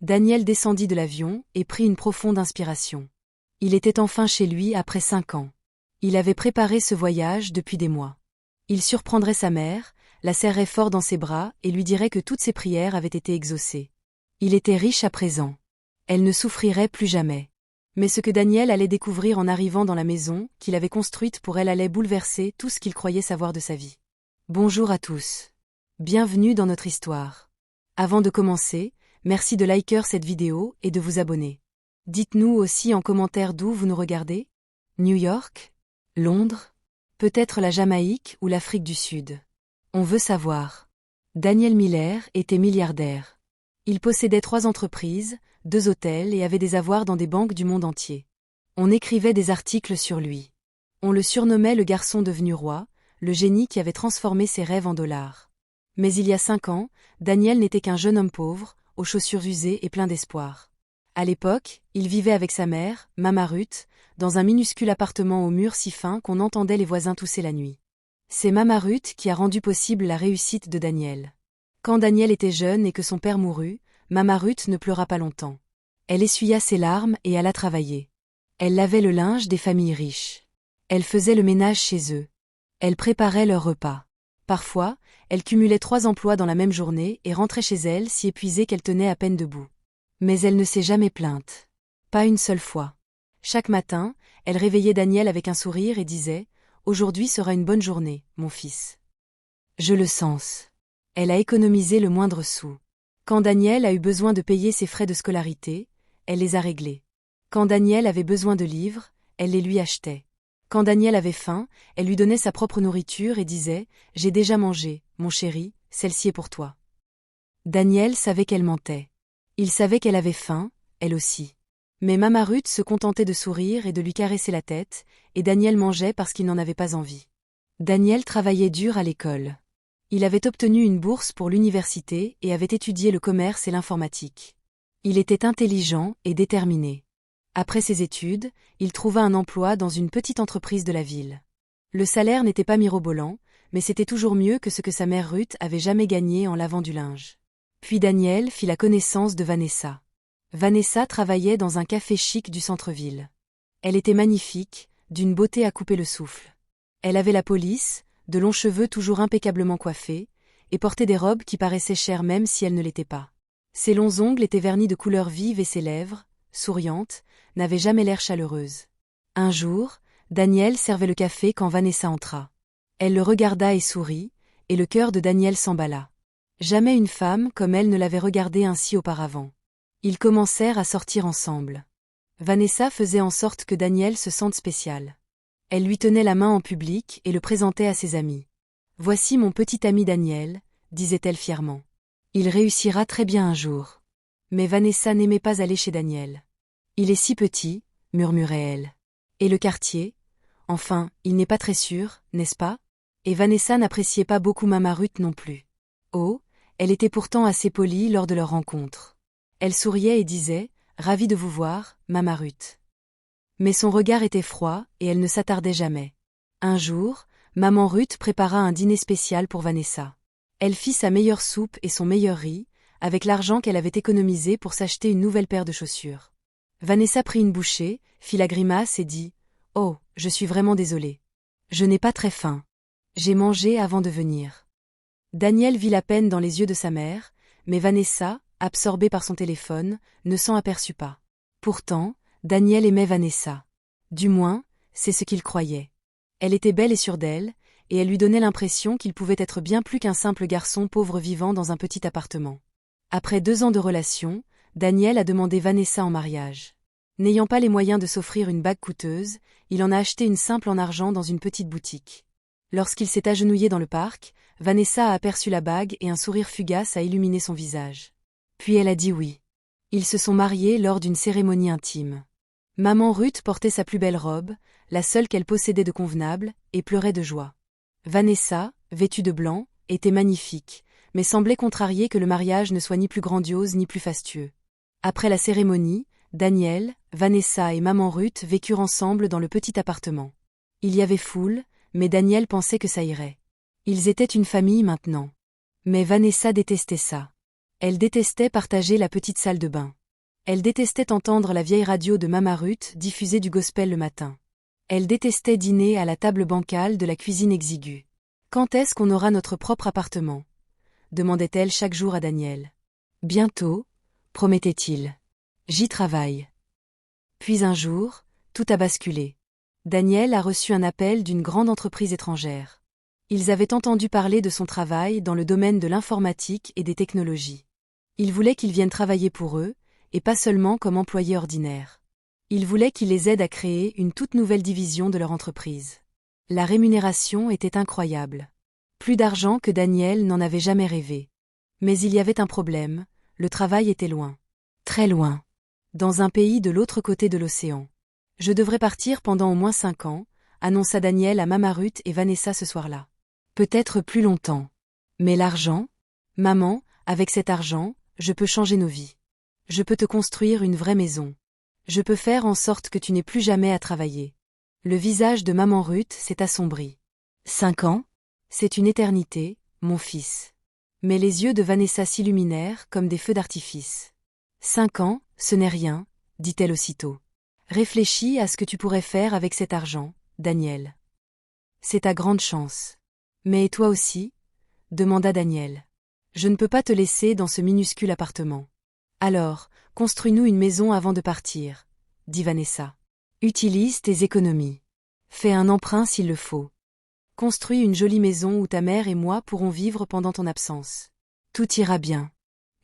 Daniel descendit de l'avion et prit une profonde inspiration. Il était enfin chez lui après 5 ans. Il avait préparé ce voyage depuis des mois. Il surprendrait sa mère, la serrerait fort dans ses bras et lui dirait que toutes ses prières avaient été exaucées. Il était riche à présent. Elle ne souffrirait plus jamais. Mais ce que Daniel allait découvrir en arrivant dans la maison qu'il avait construite pour elle allait bouleverser tout ce qu'il croyait savoir de sa vie. Bonjour à tous. Bienvenue dans notre histoire. Avant de commencer, merci de liker cette vidéo et de vous abonner. Dites-nous aussi en commentaire d'où vous nous regardez. New York? Londres? Peut-être la Jamaïque ou l'Afrique du Sud. On veut savoir. Daniel Miller était milliardaire. Il possédait 3 entreprises, 2 hôtels et avait des avoirs dans des banques du monde entier. On écrivait des articles sur lui. On le surnommait le garçon devenu roi, le génie qui avait transformé ses rêves en dollars. Mais il y a 5 ans, Daniel n'était qu'un jeune homme pauvre, aux chaussures usées et plein d'espoir. À l'époque, il vivait avec sa mère, Mama Ruth, dans un minuscule appartement aux murs si fins qu'on entendait les voisins tousser la nuit. C'est Mama Ruth qui a rendu possible la réussite de Daniel. Quand Daniel était jeune et que son père mourut, Mama Ruth ne pleura pas longtemps. Elle essuya ses larmes et alla travailler. Elle lavait le linge des familles riches. Elle faisait le ménage chez eux. Elle préparait leurs repas. Parfois, elle cumulait 3 emplois dans la même journée et rentrait chez elle si épuisée qu'elle tenait à peine debout. Mais elle ne s'est jamais plainte. Pas une seule fois. Chaque matin, elle réveillait Daniel avec un sourire et disait « Aujourd'hui sera une bonne journée, mon fils. » Je le sens. Elle a économisé le moindre sou. Quand Daniel a eu besoin de payer ses frais de scolarité, elle les a réglés. Quand Daniel avait besoin de livres, elle les lui achetait. Quand Daniel avait faim, elle lui donnait sa propre nourriture et disait « J'ai déjà mangé, mon chéri, celle-ci est pour toi. » Daniel savait qu'elle mentait. Il savait qu'elle avait faim, elle aussi. Mais Mama Ruth se contentait de sourire et de lui caresser la tête, et Daniel mangeait parce qu'il n'en avait pas envie. Daniel travaillait dur à l'école. Il avait obtenu une bourse pour l'université et avait étudié le commerce et l'informatique. Il était intelligent et déterminé. Après ses études, il trouva un emploi dans une petite entreprise de la ville. Le salaire n'était pas mirobolant, mais c'était toujours mieux que ce que sa mère Ruth avait jamais gagné en lavant du linge. Puis Daniel fit la connaissance de Vanessa. Vanessa travaillait dans un café chic du centre-ville. Elle était magnifique, d'une beauté à couper le souffle. Elle avait la police, de longs cheveux toujours impeccablement coiffés, et portait des robes qui paraissaient chères même si elles ne l'étaient pas. Ses longs ongles étaient vernis de couleurs vives et ses lèvres, souriantes, n'avaient jamais l'air chaleureuses. Un jour, Daniel servait le café quand Vanessa entra. Elle le regarda et sourit, et le cœur de Daniel s'emballa. Jamais une femme comme elle ne l'avait regardé ainsi auparavant. Ils commencèrent à sortir ensemble. Vanessa faisait en sorte que Daniel se sente spécial. Elle lui tenait la main en public et le présentait à ses amis. « Voici mon petit ami Daniel », disait-elle fièrement. « Il réussira très bien un jour. » Mais Vanessa n'aimait pas aller chez Daniel. « Il est si petit », murmurait-elle. « Et le quartier ? Enfin, il n'est pas très sûr, n'est-ce pas ?» Et Vanessa n'appréciait pas beaucoup Mama Ruth non plus. Oh, elle était pourtant assez polie lors de leur rencontre. Elle souriait et disait « Ravie de vous voir, Mama Ruth. » Mais son regard était froid et elle ne s'attardait jamais. Un jour, Maman Ruth prépara un dîner spécial pour Vanessa. Elle fit sa meilleure soupe et son meilleur riz, avec l'argent qu'elle avait économisé pour s'acheter une nouvelle paire de chaussures. Vanessa prit une bouchée, fit la grimace et dit « Oh, je suis vraiment désolée. Je n'ai pas très faim. J'ai mangé avant de venir. » Daniel vit la peine dans les yeux de sa mère, mais Vanessa, absorbée par son téléphone, ne s'en aperçut pas. Pourtant, Daniel aimait Vanessa. Du moins, c'est ce qu'il croyait. Elle était belle et sûre d'elle, et elle lui donnait l'impression qu'il pouvait être bien plus qu'un simple garçon pauvre vivant dans un petit appartement. Après 2 ans de relation, Daniel a demandé Vanessa en mariage. N'ayant pas les moyens de s'offrir une bague coûteuse, il en a acheté une simple en argent dans une petite boutique. Lorsqu'il s'est agenouillé dans le parc, Vanessa a aperçu la bague et un sourire fugace a illuminé son visage. Puis elle a dit oui. Ils se sont mariés lors d'une cérémonie intime. Maman Ruth portait sa plus belle robe, la seule qu'elle possédait de convenable, et pleurait de joie. Vanessa, vêtue de blanc, était magnifique, mais semblait contrariée que le mariage ne soit ni plus grandiose ni plus fastueux. Après la cérémonie, Daniel, Vanessa et Maman Ruth vécurent ensemble dans le petit appartement. Il y avait foule, mais Daniel pensait que ça irait. Ils étaient une famille maintenant. Mais Vanessa détestait ça. Elle détestait partager la petite salle de bain. Elle détestait entendre la vieille radio de Mama Ruth diffuser du gospel le matin. Elle détestait dîner à la table bancale de la cuisine exiguë. Quand est-ce qu'on aura notre propre appartement? Demandait-elle chaque jour à Daniel. Bientôt, promettait-il. J'y travaille. Puis un jour, tout a basculé. Daniel a reçu un appel d'une grande entreprise étrangère. Ils avaient entendu parler de son travail dans le domaine de l'informatique et des technologies. Ils voulaient qu'il vienne travailler pour eux, et pas seulement comme employé ordinaire. Ils voulaient qu'il les aide à créer une toute nouvelle division de leur entreprise. La rémunération était incroyable. Plus d'argent que Daniel n'en avait jamais rêvé. Mais il y avait un problème, le travail était loin. Très loin. Dans un pays de l'autre côté de l'océan. Je devrais partir pendant au moins 5 ans, annonça Daniel à Mama Ruth et Vanessa ce soir-là. Peut-être plus longtemps. Mais l'argent? Maman, avec cet argent, je peux changer nos vies. Je peux te construire une vraie maison. Je peux faire en sorte que tu n'aies plus jamais à travailler. Le visage de Maman Ruth s'est assombri. 5 ans? C'est une éternité, mon fils. Mais les yeux de Vanessa s'illuminèrent comme des feux d'artifice. 5 ans, ce n'est rien, dit-elle aussitôt. Réfléchis à ce que tu pourrais faire avec cet argent, Daniel. C'est ta grande chance. Mais et toi aussi? Demanda Daniel. Je ne peux pas te laisser dans ce minuscule appartement. Alors, construis-nous une maison avant de partir, dit Vanessa. Utilise tes économies. Fais un emprunt s'il le faut. Construis une jolie maison où ta mère et moi pourrons vivre pendant ton absence. Tout ira bien.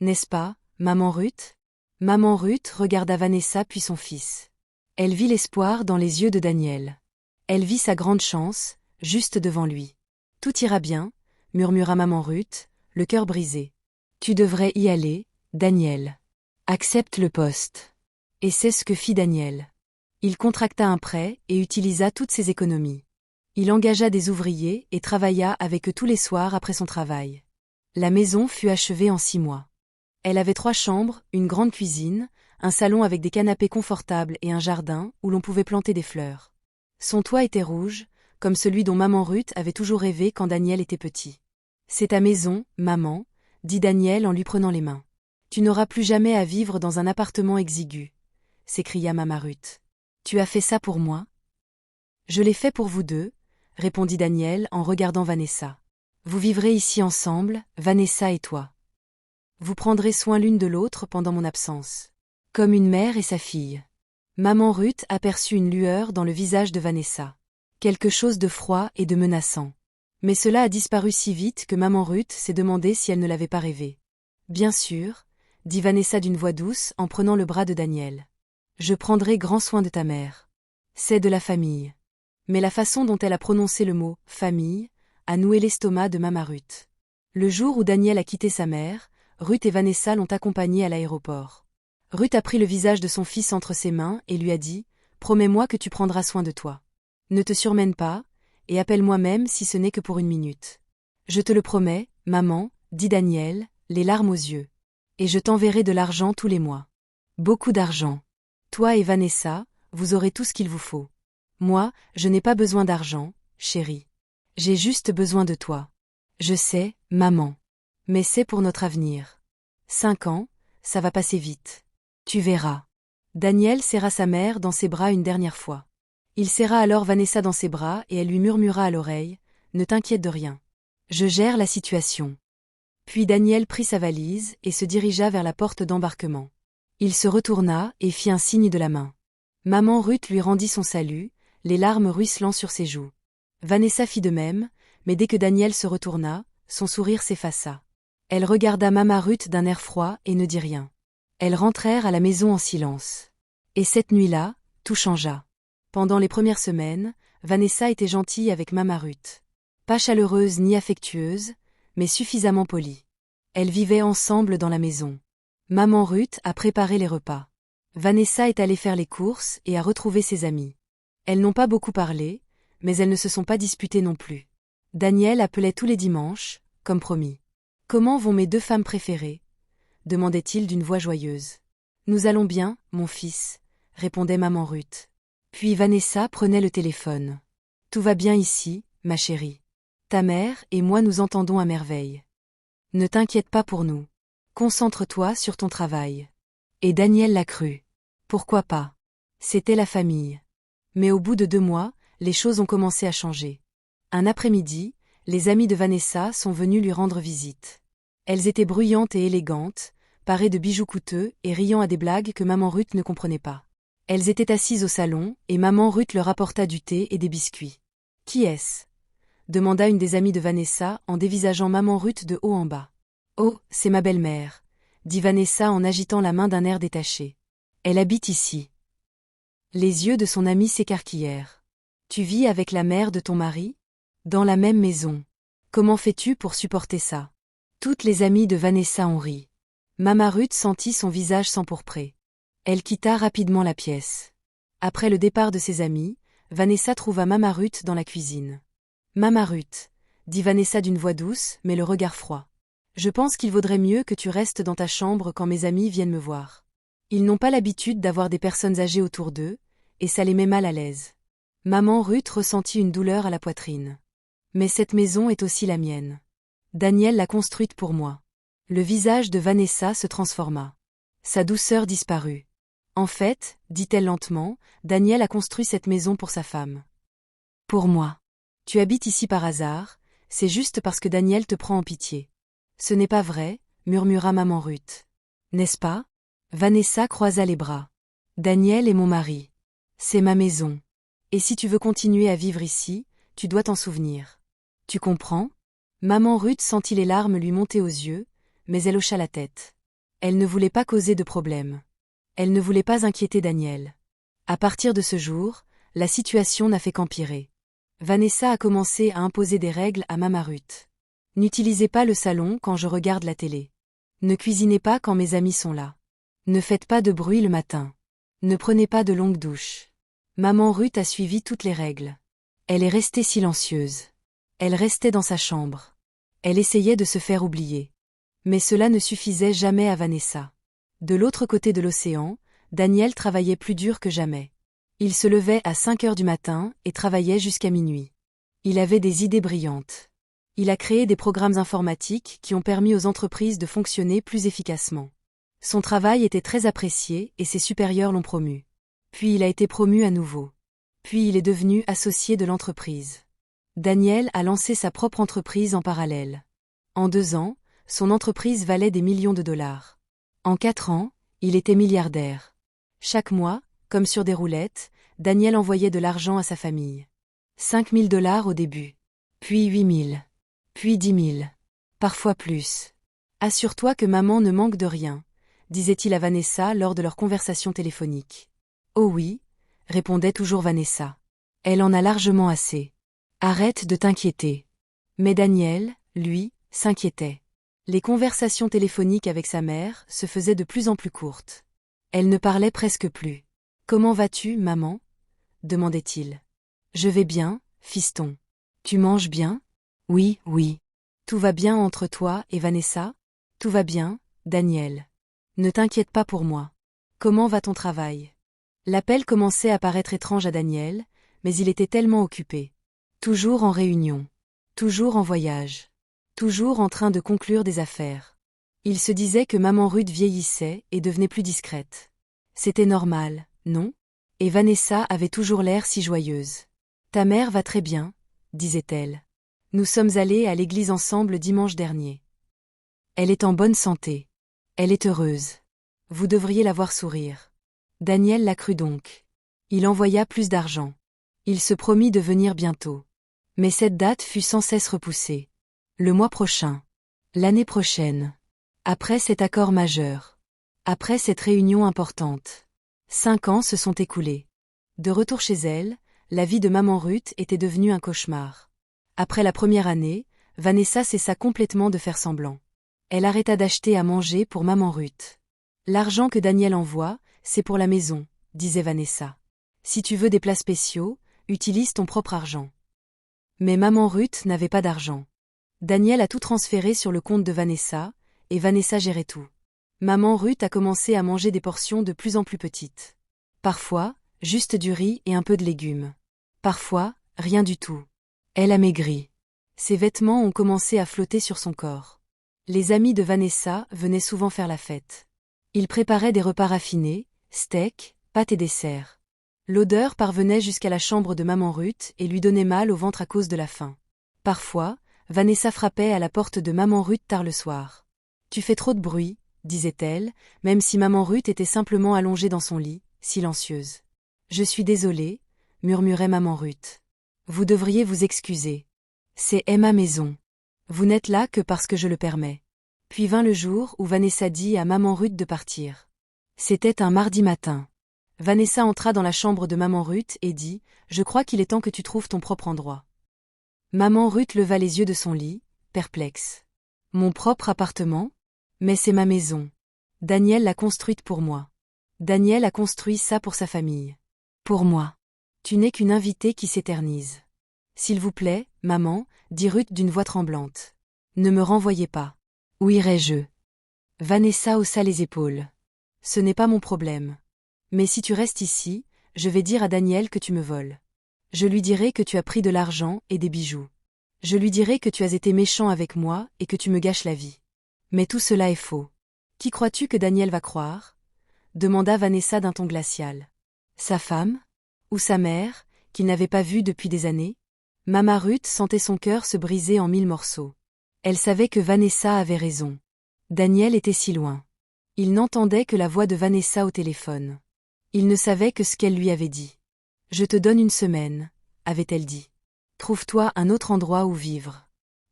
N'est-ce pas, Maman Ruth? Maman Ruth regarda Vanessa puis son fils. Elle vit l'espoir dans les yeux de Daniel. Elle vit sa grande chance, juste devant lui. Tout ira bien, murmura Maman Ruth, le cœur brisé. Tu devrais y aller, Daniel. Accepte le poste. Et c'est ce que fit Daniel. Il contracta un prêt et utilisa toutes ses économies. Il engagea des ouvriers et travailla avec eux tous les soirs après son travail. La maison fut achevée en 6 mois. Elle avait 3 chambres, une grande cuisine, un salon avec des canapés confortables et un jardin où l'on pouvait planter des fleurs. Son toit était rouge, comme celui dont Maman Ruth avait toujours rêvé quand Daniel était petit. C'est ta maison, maman, dit Daniel en lui prenant les mains. Tu n'auras plus jamais à vivre dans un appartement exigu, s'écria Maman Ruth. Tu as fait ça pour moi? Je l'ai fait pour vous deux, répondit Daniel en regardant Vanessa. Vous vivrez ici ensemble, Vanessa et toi. Vous prendrez soin l'une de l'autre pendant mon absence. Comme une mère et sa fille. Maman Ruth aperçut une lueur dans le visage de Vanessa. Quelque chose de froid et de menaçant. Mais cela a disparu si vite que Maman Ruth s'est demandé si elle ne l'avait pas rêvé. Bien sûr, dit Vanessa d'une voix douce en prenant le bras de Daniel. Je prendrai grand soin de ta mère. C'est de la famille. Mais la façon dont elle a prononcé le mot « famille » a noué l'estomac de Maman Ruth. Le jour où Daniel a quitté sa mère, Ruth et Vanessa l'ont accompagné à l'aéroport. Ruth a pris le visage de son fils entre ses mains et lui a dit « Promets-moi que tu prendras soin de toi. Ne te surmène pas, et appelle-moi même si ce n'est que pour 1 minute. »« Je te le promets, maman, » dit Daniel, les larmes aux yeux. « Et je t'enverrai de l'argent tous les mois. Beaucoup d'argent. Toi et Vanessa, vous aurez tout ce qu'il vous faut. Moi, je n'ai pas besoin d'argent, chérie. J'ai juste besoin de toi. Je sais, maman. Mais c'est pour notre avenir. 5 ans, ça va passer vite. Tu verras. » Daniel serra sa mère dans ses bras une dernière fois. Il serra alors Vanessa dans ses bras et elle lui murmura à l'oreille « Ne t'inquiète de rien. Je gère la situation. » Puis Daniel prit sa valise et se dirigea vers la porte d'embarquement. Il se retourna et fit un signe de la main. Maman Ruth lui rendit son salut, les larmes ruisselant sur ses joues. Vanessa fit de même, mais dès que Daniel se retourna, son sourire s'effaça. Elle regarda Maman Ruth d'un air froid et ne dit rien. Elles rentrèrent à la maison en silence. Et cette nuit-là, tout changea. Pendant les premières semaines, Vanessa était gentille avec Maman Ruth. Pas chaleureuse ni affectueuse, mais suffisamment polie. Elles vivaient ensemble dans la maison. Maman Ruth a préparé les repas. Vanessa est allée faire les courses et a retrouvé ses amis. Elles n'ont pas beaucoup parlé, mais elles ne se sont pas disputées non plus. Daniel appelait tous les dimanches, comme promis. « Comment vont mes 2 femmes préférées ?» demandait-il d'une voix joyeuse. « Nous allons bien, mon fils, » répondait Maman Ruth. Puis Vanessa prenait le téléphone. « Tout va bien ici, ma chérie. Ta mère et moi nous entendons à merveille. Ne t'inquiète pas pour nous. Concentre-toi sur ton travail. Et Daniel l'a cru. Pourquoi pas? C'était la famille. Mais au bout de 2 mois, les choses ont commencé à changer. Un après-midi, les amies de Vanessa sont venues lui rendre visite. Elles étaient bruyantes et élégantes, parées de bijoux coûteux et riant à des blagues que maman Ruth ne comprenait pas. Elles étaient assises au salon et maman Ruth leur apporta du thé et des biscuits. « Qui est-ce » demanda une des amies de Vanessa en dévisageant maman Ruth de haut en bas. « Oh, c'est ma belle-mère » dit Vanessa en agitant la main d'un air détaché. « Elle habite ici. » Les yeux de son amie s'écarquillèrent. « Tu vis avec la mère de ton mari ? Dans la même maison. Comment fais-tu pour supporter ça ?» Toutes les amies de Vanessa ont ri. Maman Ruth sentit son visage s'empourprer. Elle quitta rapidement la pièce. Après le départ de ses amis, Vanessa trouva Maman Ruth dans la cuisine. « Maman Ruth » dit Vanessa d'une voix douce mais le regard froid. « Je pense qu'il vaudrait mieux que tu restes dans ta chambre quand mes amis viennent me voir. Ils n'ont pas l'habitude d'avoir des personnes âgées autour d'eux, et ça les met mal à l'aise. » Maman Ruth ressentit une douleur à la poitrine. « Mais cette maison est aussi la mienne. Daniel l'a construite pour moi. » Le visage de Vanessa se transforma. Sa douceur disparut. « En fait, dit-elle lentement, Daniel a construit cette maison pour sa femme. Pour moi. Tu habites ici par hasard, c'est juste parce que Daniel te prend en pitié. » « Ce n'est pas vrai, murmura maman Ruth. « N'est-ce pas ?» Vanessa croisa les bras. « Daniel est mon mari. C'est ma maison. Et si tu veux continuer à vivre ici, tu dois t'en souvenir. Tu comprends ?» Maman Ruth sentit les larmes lui monter aux yeux, mais elle hocha la tête. Elle ne voulait pas causer de problème. Elle ne voulait pas inquiéter Daniel. À partir de ce jour, la situation n'a fait qu'empirer. Vanessa a commencé à imposer des règles à Maman Ruth. « N'utilisez pas le salon quand je regarde la télé. Ne cuisinez pas quand mes amis sont là. Ne faites pas de bruit le matin. Ne prenez pas de longues douches. » Maman Ruth a suivi toutes les règles. Elle est restée silencieuse. Elle restait dans sa chambre. Elle essayait de se faire oublier. Mais cela ne suffisait jamais à Vanessa. De l'autre côté de l'océan, Daniel travaillait plus dur que jamais. Il se levait à 5 heures du matin et travaillait jusqu'à minuit. Il avait des idées brillantes. Il a créé des programmes informatiques qui ont permis aux entreprises de fonctionner plus efficacement. Son travail était très apprécié et ses supérieurs l'ont promu. Puis il a été promu à nouveau. Puis il est devenu associé de l'entreprise. Daniel a lancé sa propre entreprise en parallèle. En 2 ans, son entreprise valait des millions de dollars. En 4 ans, il était milliardaire. Chaque mois, comme sur des roulettes, Daniel envoyait de l'argent à sa famille. 5 000 dollars au début. Puis 8 000. Puis 10 000. Parfois plus. « Assure-toi que maman ne manque de rien, » disait-il à Vanessa lors de leur conversation téléphonique. « Oh oui, » répondait toujours Vanessa. « Elle en a largement assez. Arrête de t'inquiéter. » Mais Daniel, lui, s'inquiétait. Les conversations téléphoniques avec sa mère se faisaient de plus en plus courtes. Elle ne parlait presque plus. « Comment vas-tu, maman ?» demandait-il. « Je vais bien, fiston. Tu manges bien ? » « Oui, oui. Tout va bien entre toi et Vanessa ? » « Tout va bien, Daniel. Ne t'inquiète pas pour moi. Comment va ton travail ?» L'appel commençait à paraître étrange à Daniel, mais il était tellement occupé. Toujours en réunion. Toujours en voyage. Toujours en train de conclure des affaires. Il se disait que maman Ruth vieillissait et devenait plus discrète. C'était normal, non ? Et Vanessa avait toujours l'air si joyeuse. « Ta mère va très bien, » disait-elle. « Nous sommes allés à l'église ensemble dimanche dernier. Elle est en bonne santé. Elle est heureuse. Vous devriez la voir sourire. » Daniel la crut donc. Il envoya plus d'argent. Il se promit de venir bientôt. Mais cette date fut sans cesse repoussée. Le mois prochain. L'année prochaine. Après cet accord majeur. Après cette réunion importante. 5 ans se sont écoulés. De retour chez elle, la vie de maman Ruth était devenue un cauchemar. Après la première année, Vanessa cessa complètement de faire semblant. Elle arrêta d'acheter à manger pour maman Ruth. « L'argent que Daniel envoie, c'est pour la maison, » disait Vanessa. « Si tu veux des plats spéciaux, utilise ton propre argent. » Mais maman Ruth n'avait pas d'argent. Daniel a tout transféré sur le compte de Vanessa, et Vanessa gérait tout. Maman Ruth a commencé à manger des portions de plus en plus petites. Parfois, juste du riz et un peu de légumes. Parfois, rien du tout. Elle a maigri. Ses vêtements ont commencé à flotter sur son corps. Les amis de Vanessa venaient souvent faire la fête. Ils préparaient des repas raffinés, steaks, pâtes et desserts. L'odeur parvenait jusqu'à la chambre de maman Ruth et lui donnait mal au ventre à cause de la faim. Parfois, Vanessa frappait à la porte de maman Ruth tard le soir. « Tu fais trop de bruit », disait-elle, même si maman Ruth était simplement allongée dans son lit, silencieuse. « Je suis désolée », murmurait maman Ruth. « Vous devriez vous excuser. C'est ma maison. Vous n'êtes là que parce que je le permets. » Puis vint le jour où Vanessa dit à maman Ruth de partir. C'était un mardi matin. Vanessa entra dans la chambre de maman Ruth et dit « Je crois qu'il est temps que tu trouves ton propre endroit. » Maman Ruth leva les yeux de son lit, perplexe. « Mon propre appartement ? Mais c'est ma maison. Daniel l'a construite pour moi. Daniel a construit ça pour sa famille. Pour moi. Tu n'es qu'une invitée qui s'éternise. S'il vous plaît, maman, dit Ruth d'une voix tremblante. Ne me renvoyez pas. Où irai-je ? Vanessa haussa les épaules. Ce n'est pas mon problème. Mais si tu restes ici, je vais dire à Daniel que tu me voles. Je lui dirai que tu as pris de l'argent et des bijoux. Je lui dirai que tu as été méchant avec moi et que tu me gâches la vie. Mais tout cela est faux. Qui crois-tu que Daniel va croire ? Demanda Vanessa d'un ton glacial. Sa femme ? Ou sa mère, qu'il n'avait pas vue depuis des années ? Maman Ruth sentait son cœur se briser en 1000 morceaux. Elle savait que Vanessa avait raison. Daniel était si loin. Il n'entendait que la voix de Vanessa au téléphone. Il ne savait que ce qu'elle lui avait dit. « Je te donne une semaine », avait-elle dit. « Trouve-toi un autre endroit où vivre.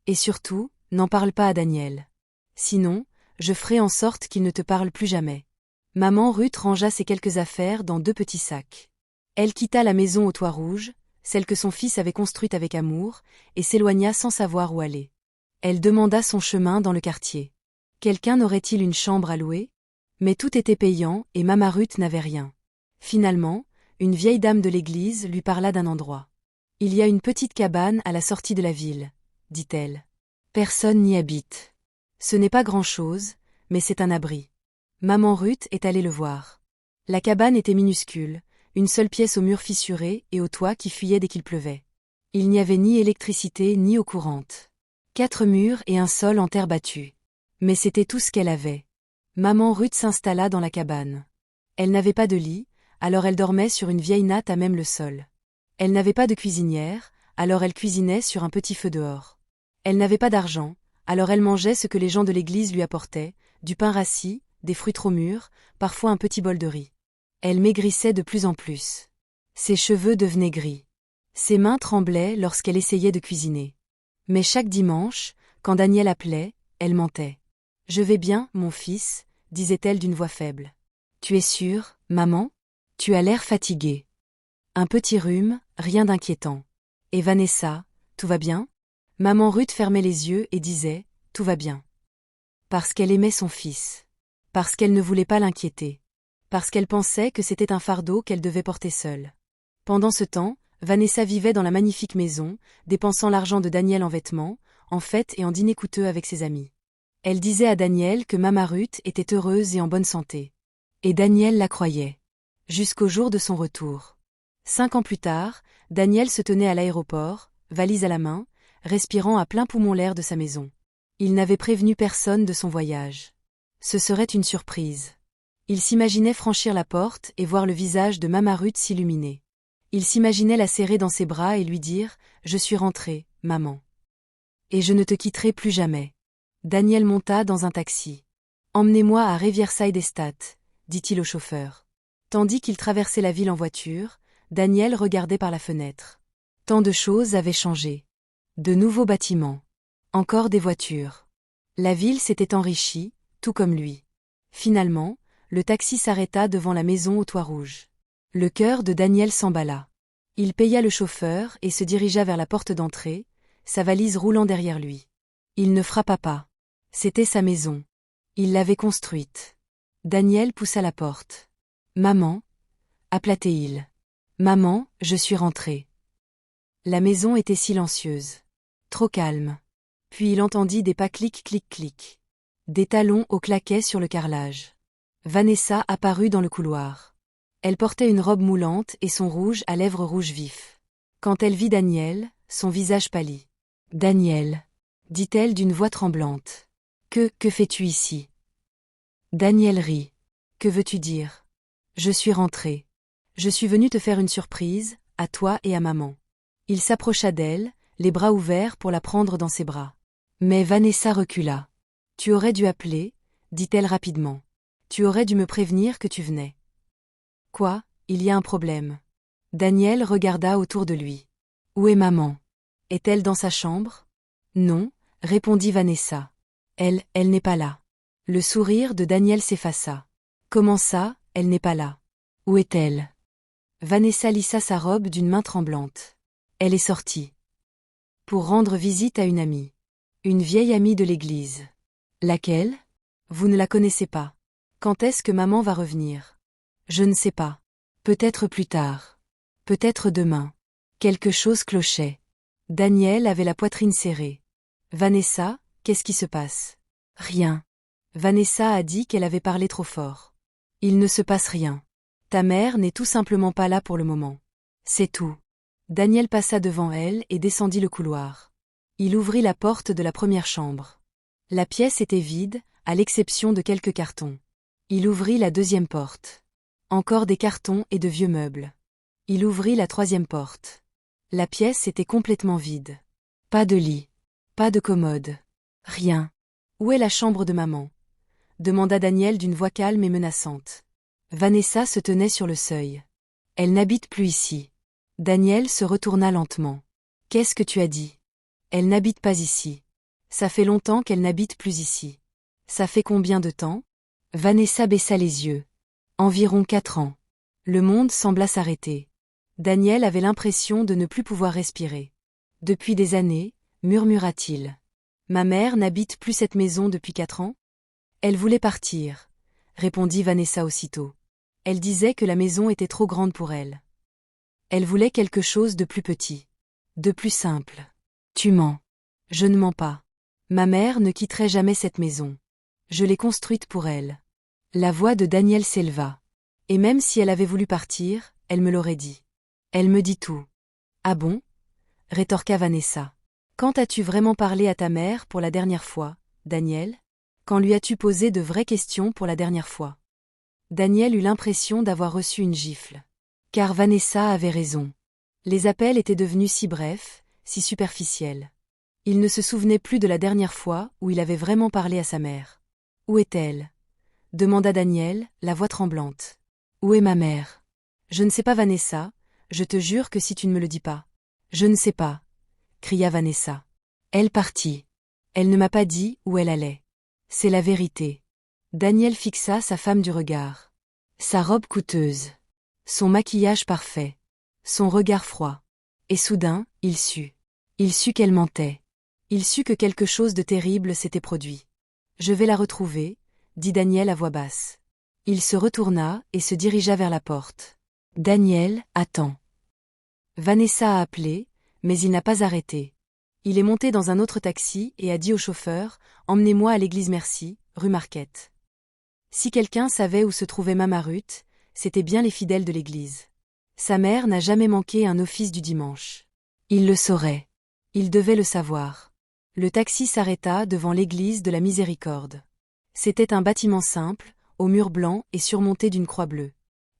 Et surtout, n'en parle pas à Daniel. Sinon, je ferai en sorte qu'il ne te parle plus jamais. » Maman Ruth rangea ses quelques affaires dans 2 petits sacs. Elle quitta la maison au toit rouge, celle que son fils avait construite avec amour, et s'éloigna sans savoir où aller. Elle demanda son chemin dans le quartier. Quelqu'un n'aurait-il une chambre à louer ? Mais tout était payant et maman Ruth n'avait rien. Finalement, une vieille dame de l'église lui parla d'un endroit. « Il y a une petite cabane à la sortie de la ville, » dit-elle. « Personne n'y habite. Ce n'est pas grand-chose, mais c'est un abri. » Maman Ruth est allée le voir. La cabane était minuscule, une seule pièce aux murs fissurés et au toit qui fuyait dès qu'il pleuvait. Il n'y avait ni électricité ni eau courante. 4 murs et un sol en terre battue. Mais c'était tout ce qu'elle avait. Maman Ruth s'installa dans la cabane. Elle n'avait pas de lit, alors elle dormait sur une vieille natte à même le sol. Elle n'avait pas de cuisinière, alors elle cuisinait sur un petit feu dehors. Elle n'avait pas d'argent, alors elle mangeait ce que les gens de l'église lui apportaient, du pain rassis, des fruits trop mûrs, parfois un petit bol de riz. Elle maigrissait de plus en plus. Ses cheveux devenaient gris. Ses mains tremblaient lorsqu'elle essayait de cuisiner. Mais chaque dimanche, quand Daniel appelait, elle mentait. « Je vais bien, mon fils, » disait-elle d'une voix faible. « Tu es sûre, maman ? Tu as l'air fatiguée. » Un petit rhume, rien d'inquiétant. Et Vanessa, tout va bien ? Maman Ruth fermait les yeux et disait « Tout va bien. » Parce qu'elle aimait son fils. Parce qu'elle ne voulait pas l'inquiéter. Parce qu'elle pensait que c'était un fardeau qu'elle devait porter seule. Pendant ce temps, Vanessa vivait dans la magnifique maison, dépensant l'argent de Daniel en vêtements, en fêtes et en dîners coûteux avec ses amis. Elle disait à Daniel que maman Ruth était heureuse et en bonne santé. Et Daniel la croyait. Jusqu'au jour de son retour. 5 ans plus tard, Daniel se tenait à l'aéroport, valise à la main, respirant à plein poumon l'air de sa maison. Il n'avait prévenu personne de son voyage. Ce serait une surprise. Il s'imaginait franchir la porte et voir le visage de maman Ruth s'illuminer. Il s'imaginait la serrer dans ses bras et lui dire « Je suis rentré, maman. Et je ne te quitterai plus jamais. » Daniel monta dans un taxi. « Emmenez-moi à Riverside Estate », dit-il au chauffeur. Tandis qu'il traversait la ville en voiture, Daniel regardait par la fenêtre. Tant de choses avaient changé. De nouveaux bâtiments. Encore des voitures. La ville s'était enrichie, tout comme lui. Finalement, le taxi s'arrêta devant la maison au toit rouge. Le cœur de Daniel s'emballa. Il paya le chauffeur et se dirigea vers la porte d'entrée, sa valise roulant derrière lui. Il ne frappa pas. C'était sa maison. Il l'avait construite. Daniel poussa la porte. « Maman » appela-t-il. « Maman, je suis rentré. » La maison était silencieuse. Trop calme. Puis il entendit des pas clic-clic-clic. Des talons au claquet sur le carrelage. Vanessa apparut dans le couloir. Elle portait une robe moulante et son rouge à lèvres rouge vif. Quand elle vit Daniel, son visage pâlit. « Daniel » dit-elle d'une voix tremblante. Que fais-tu ici? Daniel rit. Que veux-tu dire? Je suis rentré. Je suis venu te faire une surprise, à toi et à maman. Il s'approcha d'elle, les bras ouverts pour la prendre dans ses bras. Mais Vanessa recula. Tu aurais dû appeler, dit-elle rapidement. Tu aurais dû me prévenir que tu venais. Quoi, il y a un problème? Daniel regarda autour de lui. Où est maman? Est-elle dans sa chambre? Non, répondit Vanessa. Elle n'est pas là. Le sourire de Daniel s'effaça. Comment ça, elle n'est pas là? Où est-elle? Vanessa lissa sa robe d'une main tremblante. Elle est sortie. Pour rendre visite à une amie. Une vieille amie de l'église. Laquelle? Vous ne la connaissez pas. Quand est-ce que maman va revenir? Je ne sais pas. Peut-être plus tard. Peut-être demain. Quelque chose clochait. Daniel avait la poitrine serrée. Vanessa, qu'est-ce qui se passe? Rien. Vanessa a dit qu'elle avait parlé trop fort. Il ne se passe rien. Ta mère n'est tout simplement pas là pour le moment. C'est tout. Daniel passa devant elle et descendit le couloir. Il ouvrit la porte de la première chambre. La pièce était vide, à l'exception de quelques cartons. Il ouvrit la deuxième porte. Encore des cartons et de vieux meubles. Il ouvrit la troisième porte. La pièce était complètement vide. Pas de lit. Pas de commode. Rien. Où est la chambre de maman? Demanda Daniel d'une voix calme et menaçante. Vanessa se tenait sur le seuil. Elle n'habite plus ici. Daniel se retourna lentement. Qu'est-ce que tu as dit? Elle n'habite pas ici. Ça fait longtemps qu'elle n'habite plus ici. Ça fait combien de temps? Vanessa baissa les yeux. Environ 4 ans. Le monde sembla s'arrêter. Daniel avait l'impression de ne plus pouvoir respirer. Depuis des années, murmura-t-il. Ma mère n'habite plus cette maison depuis 4 ans? Elle voulait partir, répondit Vanessa aussitôt. Elle disait que la maison était trop grande pour elle. Elle voulait quelque chose de plus petit. De plus simple. Tu mens. Je ne mens pas. Ma mère ne quitterait jamais cette maison. Je l'ai construite pour elle. La voix de Daniel s'éleva. Et même si elle avait voulu partir, elle me l'aurait dit. Elle me dit tout. Ah bon? Rétorqua Vanessa. Quand as-tu vraiment parlé à ta mère pour la dernière fois, Daniel? Quand lui as-tu posé de vraies questions pour la dernière fois? Daniel eut l'impression d'avoir reçu une gifle. Car Vanessa avait raison. Les appels étaient devenus si brefs, si superficiels. Il ne se souvenait plus de la dernière fois où il avait vraiment parlé à sa mère. Où est-elle? Demanda Daniel, la voix tremblante. Où est ma mère? Je ne sais pas Vanessa, je te jure que si tu ne me le dis pas. Je ne sais pas, cria Vanessa. Elle partit. Elle ne m'a pas dit où elle allait. C'est la vérité. Daniel fixa sa femme du regard. Sa robe coûteuse. Son maquillage parfait. Son regard froid. Et soudain, il sut. Il sut qu'elle mentait. Il sut que quelque chose de terrible s'était produit. Je vais la retrouver, dit Daniel à voix basse. Il se retourna et se dirigea vers la porte. Daniel, attends. Vanessa a appelé, mais il n'a pas arrêté. Il est monté dans un autre taxi et a dit au chauffeur, emmenez-moi à l'église Merci, rue Marquette. Si quelqu'un savait où se trouvait Mama Ruth, c'était bien les fidèles de l'église. Sa mère n'a jamais manqué un office du dimanche. Il le saurait. Il devait le savoir. Le taxi s'arrêta devant l'église de la Miséricorde. C'était un bâtiment simple, aux murs blancs et surmonté d'une croix bleue.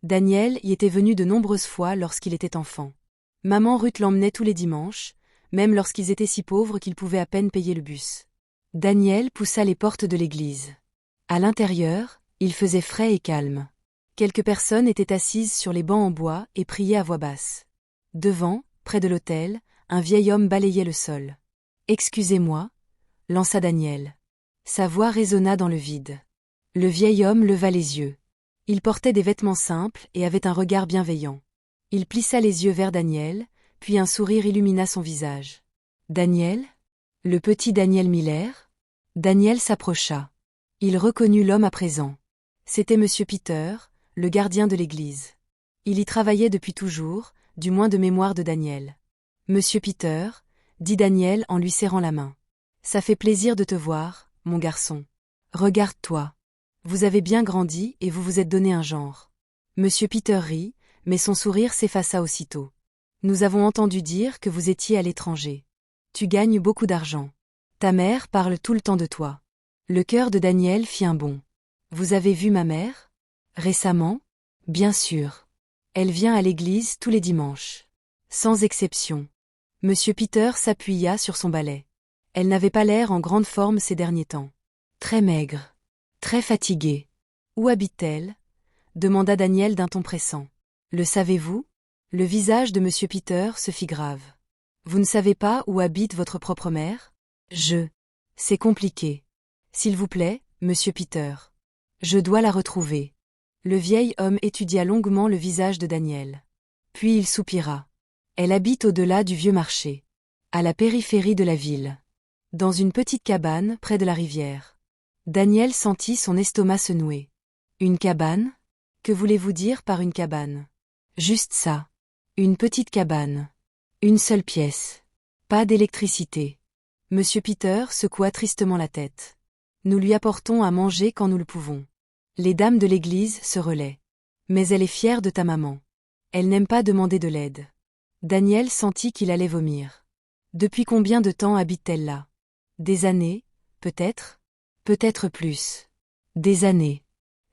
Daniel y était venu de nombreuses fois lorsqu'il était enfant. Maman Ruth l'emmenait tous les dimanches, même lorsqu'ils étaient si pauvres qu'ils pouvaient à peine payer le bus. Daniel poussa les portes de l'église. À l'intérieur, il faisait frais et calme. Quelques personnes étaient assises sur les bancs en bois et priaient à voix basse. Devant, près de l'autel, un vieil homme balayait le sol. « Excusez-moi » lança Daniel. Sa voix résonna dans le vide. Le vieil homme leva les yeux. Il portait des vêtements simples et avait un regard bienveillant. Il plissa les yeux vers Daniel, puis un sourire illumina son visage. « Daniel? Le petit Daniel Miller ?» Daniel s'approcha. Il reconnut l'homme à présent. C'était Monsieur Peter, le gardien de l'église. Il y travaillait depuis toujours, du moins de mémoire de Daniel. « Monsieur Peter, » dit Daniel en lui serrant la main. « Ça fait plaisir de te voir, mon garçon. Regarde-toi. Vous avez bien grandi et vous vous êtes donné un genre. » Monsieur Peter rit, mais son sourire s'effaça aussitôt. « Nous avons entendu dire que vous étiez à l'étranger. Tu gagnes beaucoup d'argent. Ta mère parle tout le temps de toi. Le cœur de Daniel fit un bond. Vous avez vu ma mère? Récemment? Bien sûr. Elle vient à l'église tous les dimanches. Sans exception. Monsieur Peter s'appuya sur son balai. Elle n'avait pas l'air en grande forme ces derniers temps. Très maigre. Très fatiguée. Où habite-t-elle? Demanda Daniel d'un ton pressant. Le savez-vous? Le visage de Monsieur Peter se fit grave. Vous ne savez pas où habite votre propre mère? C'est compliqué. S'il vous plaît, Monsieur Peter. Je dois la retrouver. Le vieil homme étudia longuement le visage de Daniel. Puis il soupira. Elle habite au-delà du vieux marché. À la périphérie de la ville. Dans une petite cabane près de la rivière. Daniel sentit son estomac se nouer. Une cabane? Que voulez-vous dire par une cabane? Juste ça. Une petite cabane. Une seule pièce. Pas d'électricité. Monsieur Peter secoua tristement la tête. Nous lui apportons à manger quand nous le pouvons. Les dames de l'église se relaient. Mais elle est fière de ta maman. Elle n'aime pas demander de l'aide. Daniel sentit qu'il allait vomir. Depuis combien de temps habite-t-elle là? Des années, peut-être? Peut-être plus. Des années.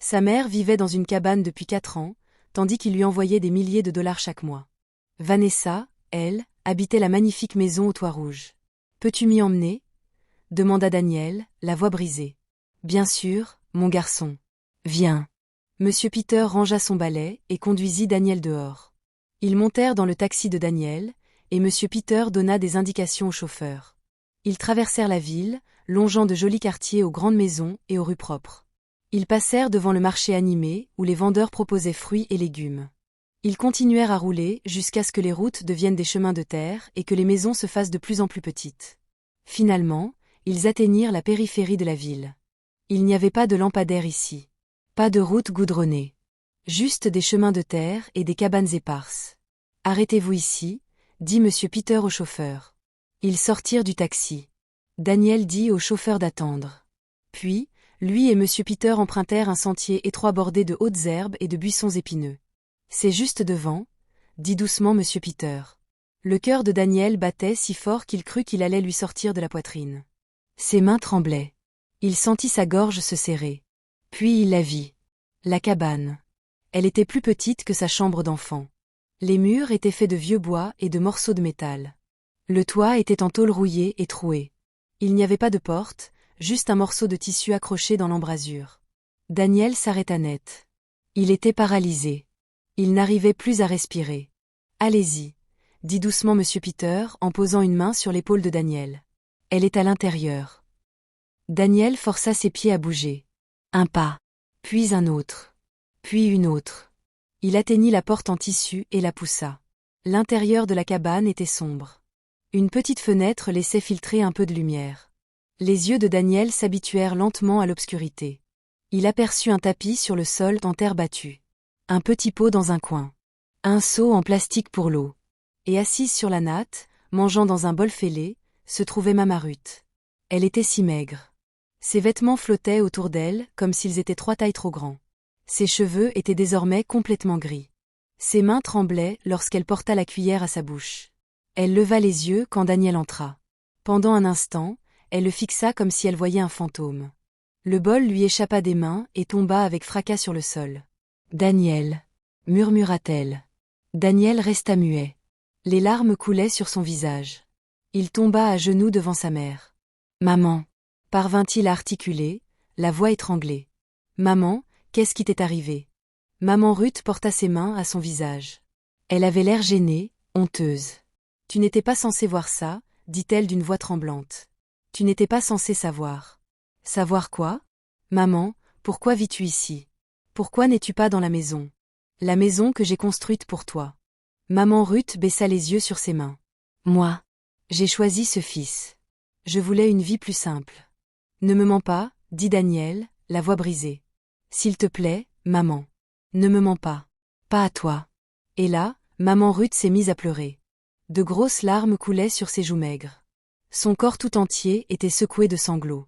Sa mère vivait dans une cabane depuis 4 ans, tandis qu'il lui envoyait des milliers de dollars chaque mois. Vanessa, elle, habitait la magnifique maison au toit rouge. Peux-tu m'y emmener? Demanda Daniel, la voix brisée. Bien sûr, mon garçon. Viens. Monsieur Peter rangea son balai et conduisit Daniel dehors. Ils montèrent dans le taxi de Daniel, et Monsieur Peter donna des indications au chauffeur. Ils traversèrent la ville, longeant de jolis quartiers aux grandes maisons et aux rues propres. Ils passèrent devant le marché animé, où les vendeurs proposaient fruits et légumes. Ils continuèrent à rouler jusqu'à ce que les routes deviennent des chemins de terre et que les maisons se fassent de plus en plus petites. Finalement, ils atteignirent la périphérie de la ville. Il n'y avait pas de lampadaires ici. Pas de routes goudronnées. Juste des chemins de terre et des cabanes éparses. Arrêtez-vous ici, dit Monsieur Peter au chauffeur. Ils sortirent du taxi. Daniel dit au chauffeur d'attendre. Puis, lui et Monsieur Peter empruntèrent un sentier étroit bordé de hautes herbes et de buissons épineux. C'est juste devant, dit doucement Monsieur Peter. Le cœur de Daniel battait si fort qu'il crut qu'il allait lui sortir de la poitrine. Ses mains tremblaient. Il sentit sa gorge se serrer. Puis il la vit. La cabane. Elle était plus petite que sa chambre d'enfant. Les murs étaient faits de vieux bois et de morceaux de métal. Le toit était en tôle rouillée et trouée. Il n'y avait pas de porte, juste un morceau de tissu accroché dans l'embrasure. Daniel s'arrêta net. Il était paralysé. Il n'arrivait plus à respirer. Allez-y, dit doucement Monsieur Peter en posant une main sur l'épaule de Daniel. Elle est à l'intérieur. Daniel força ses pieds à bouger. Un pas, puis un autre, puis une autre. Il atteignit la porte en tissu et la poussa. L'intérieur de la cabane était sombre. Une petite fenêtre laissait filtrer un peu de lumière. Les yeux de Daniel s'habituèrent lentement à l'obscurité. Il aperçut un tapis sur le sol en terre battue. Un petit pot dans un coin. Un seau en plastique pour l'eau. Et assise sur la natte, mangeant dans un bol fêlé, se trouvait Mama Ruth. Elle était si maigre. Ses vêtements flottaient autour d'elle comme s'ils étaient 3 tailles trop grands. Ses cheveux étaient désormais complètement gris. Ses mains tremblaient lorsqu'elle porta la cuillère à sa bouche. Elle leva les yeux quand Daniel entra. Pendant un instant, elle le fixa comme si elle voyait un fantôme. Le bol lui échappa des mains et tomba avec fracas sur le sol. « Daniel » murmura-t-elle. Daniel resta muet. Les larmes coulaient sur son visage. Il tomba à genoux devant sa mère. « Maman » parvint-il à articuler, la voix étranglée. « Maman, qu'est-ce qui t'est arrivé » Maman Ruth porta ses mains à son visage. Elle avait l'air gênée, honteuse. « Tu n'étais pas censé voir ça, dit-elle d'une voix tremblante. Tu n'étais pas censé savoir. Savoir quoi? Maman, pourquoi vis-tu ici? Pourquoi n'es-tu pas dans la maison? La maison que j'ai construite pour toi. Maman Ruth baissa les yeux sur ses mains. Moi. J'ai choisi ce fils. Je voulais une vie plus simple. Ne me mens pas, dit Daniel, la voix brisée. S'il te plaît, maman. Ne me mens pas. Pas à toi. Et là, maman Ruth s'est mise à pleurer. De grosses larmes coulaient sur ses joues maigres. Son corps tout entier était secoué de sanglots.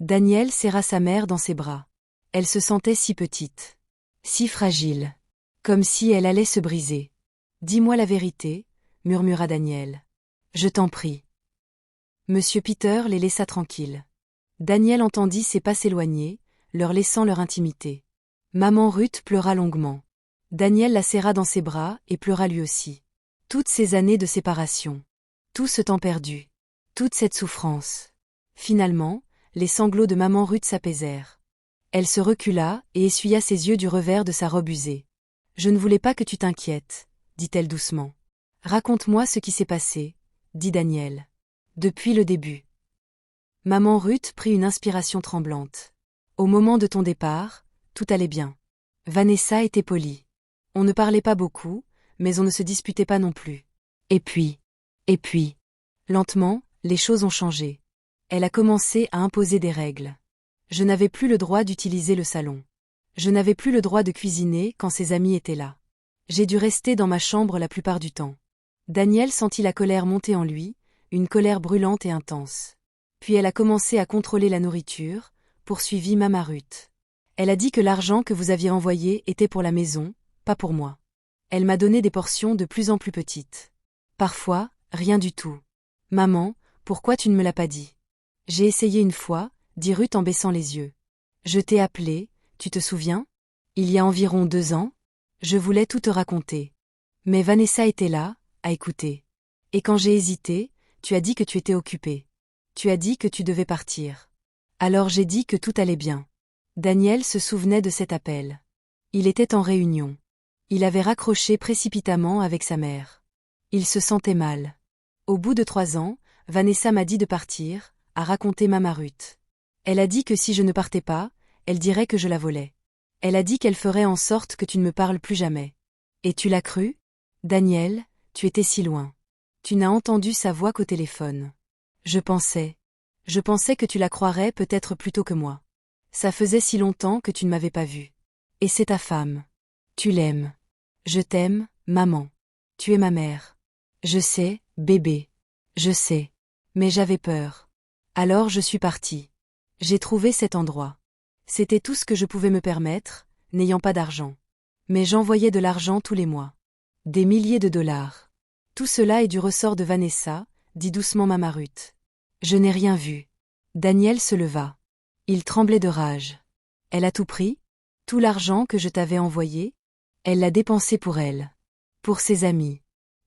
Daniel serra sa mère dans ses bras. Elle se sentait si petite. Si fragile. Comme si elle allait se briser. Dis-moi la vérité, murmura Daniel. Je t'en prie. Monsieur Peter les laissa tranquilles. Daniel entendit ses pas s'éloigner, leur laissant leur intimité. Maman Ruth pleura longuement. Daniel la serra dans ses bras et pleura lui aussi. Toutes ces années de séparation. Tout ce temps perdu. Toute cette souffrance. Finalement, les sanglots de maman Ruth s'apaisèrent. Elle se recula et essuya ses yeux du revers de sa robe usée. « Je ne voulais pas que tu t'inquiètes, » dit-elle doucement. « Raconte-moi ce qui s'est passé, » dit Daniel. « Depuis le début. » Maman Ruth prit une inspiration tremblante. « Au moment de ton départ, tout allait bien. Vanessa était polie. On ne parlait pas beaucoup, mais on ne se disputait pas non plus. Et puis, lentement, les choses ont changé. Elle a commencé à imposer des règles. Je n'avais plus le droit d'utiliser le salon. Je n'avais plus le droit de cuisiner quand ses amis étaient là. J'ai dû rester dans ma chambre la plupart du temps. » Daniel sentit la colère monter en lui, une colère brûlante et intense. Puis elle a commencé à contrôler la nourriture, poursuivit Maman Ruth. Elle a dit que l'argent que vous aviez envoyé était pour la maison, pas pour moi. Elle m'a donné des portions de plus en plus petites. Parfois, rien du tout. Maman, pourquoi tu ne me l'as pas dit? J'ai essayé une fois, dit Ruth en baissant les yeux. Je t'ai appelé, tu te souviens? Il y a environ 2 ans? Je voulais tout te raconter. Mais Vanessa était là, à écouter. Et quand j'ai hésité, tu as dit que tu étais occupée. Tu as dit que tu devais partir. Alors j'ai dit que tout allait bien. Daniel se souvenait de cet appel. Il était en réunion. Il avait raccroché précipitamment avec sa mère. Il se sentait mal. Au bout de 3 ans, Vanessa m'a dit de partir, a raconté Maman Ruth. Elle a dit que si je ne partais pas, elle dirait que je la volais. Elle a dit qu'elle ferait en sorte que tu ne me parles plus jamais. Et tu l'as cru? Daniel, tu étais si loin. Tu n'as entendu sa voix qu'au téléphone. Je pensais que tu la croirais peut-être plus tôt que moi. Ça faisait si longtemps que tu ne m'avais pas vu. Et c'est ta femme. Tu l'aimes. Je t'aime, maman. Tu es ma mère. Je sais, bébé. Je sais. Mais j'avais peur. Alors je suis partie. J'ai trouvé cet endroit. C'était tout ce que je pouvais me permettre, n'ayant pas d'argent. Mais j'envoyais de l'argent tous les mois. Des milliers de dollars. Tout cela est du ressort de Vanessa, dit doucement Maman Ruth. Je n'ai rien vu. Daniel se leva. Il tremblait de rage. Elle a tout pris? Tout l'argent que je t'avais envoyé? Elle l'a dépensé pour elle. Pour ses amis.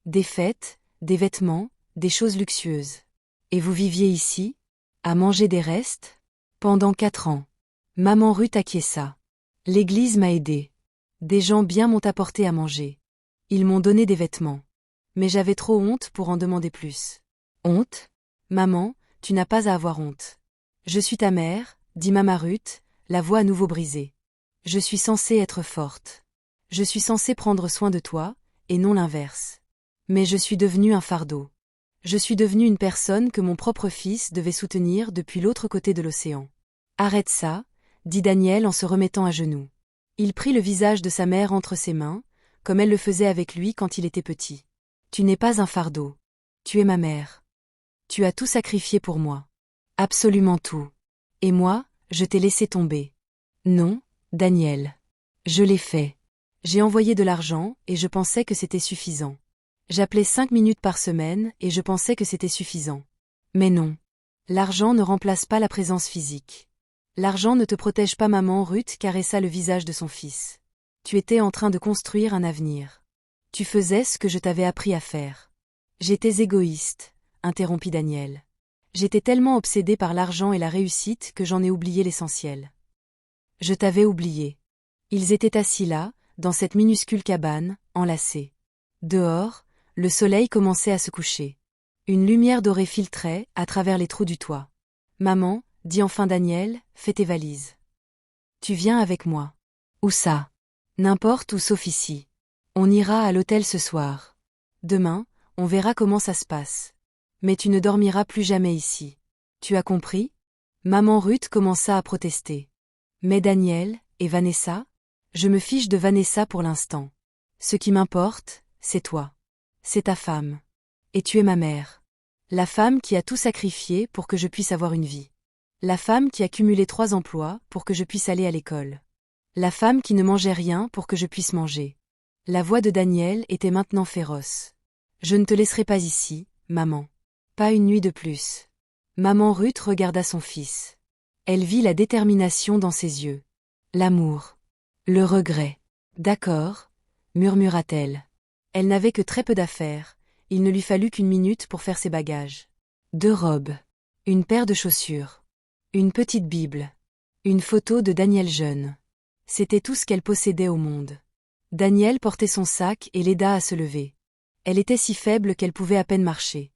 Des fêtes, des vêtements, des choses luxueuses. Et vous viviez ici? À manger des restes? Pendant 4 ans. Maman Ruth acquiesça. L'église m'a aidée. Des gens bien m'ont apporté à manger. Ils m'ont donné des vêtements. Mais j'avais trop honte pour en demander plus. Honte? Maman, tu n'as pas à avoir honte. Je suis ta mère, dit Maman Ruth, la voix à nouveau brisée. Je suis censée être forte. Je suis censée prendre soin de toi, et non l'inverse. Mais je suis devenue un fardeau. Je suis devenue une personne que mon propre fils devait soutenir depuis l'autre côté de l'océan. Arrête ça, dit Daniel en se remettant à genoux. Il prit le visage de sa mère entre ses mains, comme elle le faisait avec lui quand il était petit. Tu n'es pas un fardeau. Tu es ma mère. Tu as tout sacrifié pour moi. Absolument tout. Et moi, je t'ai laissé tomber. Non, Daniel. Je l'ai fait. J'ai envoyé de l'argent et je pensais que c'était suffisant. J'appelais 5 minutes par semaine et je pensais que c'était suffisant. Mais non. L'argent ne remplace pas la présence physique. L'argent ne te protège pas. Maman Ruth caressa le visage de son fils. Tu étais en train de construire un avenir. Tu faisais ce que je t'avais appris à faire. J'étais égoïste, interrompit Daniel. J'étais tellement obsédé par l'argent et la réussite que j'en ai oublié l'essentiel. Je t'avais oublié. Ils étaient assis là, dans cette minuscule cabane, enlacés. Dehors, le soleil commençait à se coucher. Une lumière dorée filtrait à travers les trous du toit. Maman, dit enfin Daniel, fais tes valises. Tu viens avec moi. Où ça? N'importe où sauf ici. On ira à l'hôtel ce soir. Demain, on verra comment ça se passe. Mais tu ne dormiras plus jamais ici. Tu as compris? Maman Ruth commença à protester. Mais Daniel, et Vanessa? Je me fiche de Vanessa pour l'instant. Ce qui m'importe, c'est toi. C'est ta femme. Et tu es ma mère. La femme qui a tout sacrifié pour que je puisse avoir une vie. La femme qui a cumulé 3 emplois pour que je puisse aller à l'école. La femme qui ne mangeait rien pour que je puisse manger. La voix de Daniel était maintenant féroce. Je ne te laisserai pas ici, maman. Pas une nuit de plus. Maman Ruth regarda son fils. Elle vit la détermination dans ses yeux. L'amour. Le regret. D'accord, murmura-t-elle. Elle n'avait que très peu d'affaires, il ne lui fallut qu'une minute pour faire ses bagages. 2 robes. Une paire de chaussures. Une petite Bible. Une photo de Daniel jeune. C'était tout ce qu'elle possédait au monde. Daniel portait son sac et l'aida à se lever. Elle était si faible qu'elle pouvait à peine marcher.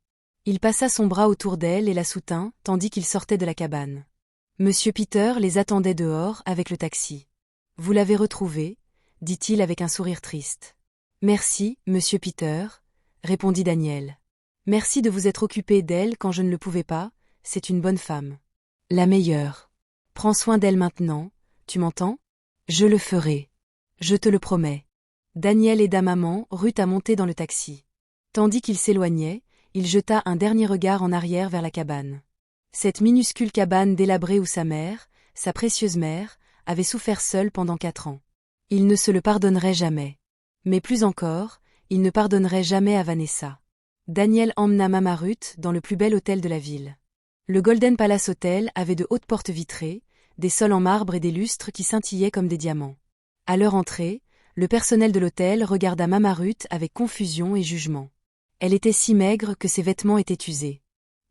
Il passa son bras autour d'elle et la soutint, tandis qu'il sortait de la cabane. Monsieur Peter les attendait dehors avec le taxi. « Vous l'avez retrouvé ?» dit-il avec un sourire triste. « Merci, monsieur Peter, » répondit Daniel. « Merci de vous être occupé d'elle quand je ne le pouvais pas, c'est une bonne femme. La meilleure. Prends soin d'elle maintenant, tu m'entends ? Je le ferai. Je te le promets. » Daniel aida maman Ruth à monter dans le taxi. Tandis qu'il s'éloignait, il jeta un dernier regard en arrière vers la cabane. Cette minuscule cabane délabrée où sa mère, sa précieuse mère, avait souffert seule pendant 4 ans. Il ne se le pardonnerait jamais. Mais plus encore, il ne pardonnerait jamais à Vanessa. Daniel emmena Mama Ruth dans le plus bel hôtel de la ville. Le Golden Palace Hotel avait de hautes portes vitrées, des sols en marbre et des lustres qui scintillaient comme des diamants. À leur entrée, le personnel de l'hôtel regarda Mama Ruth avec confusion et jugement. Elle était si maigre que ses vêtements étaient usés.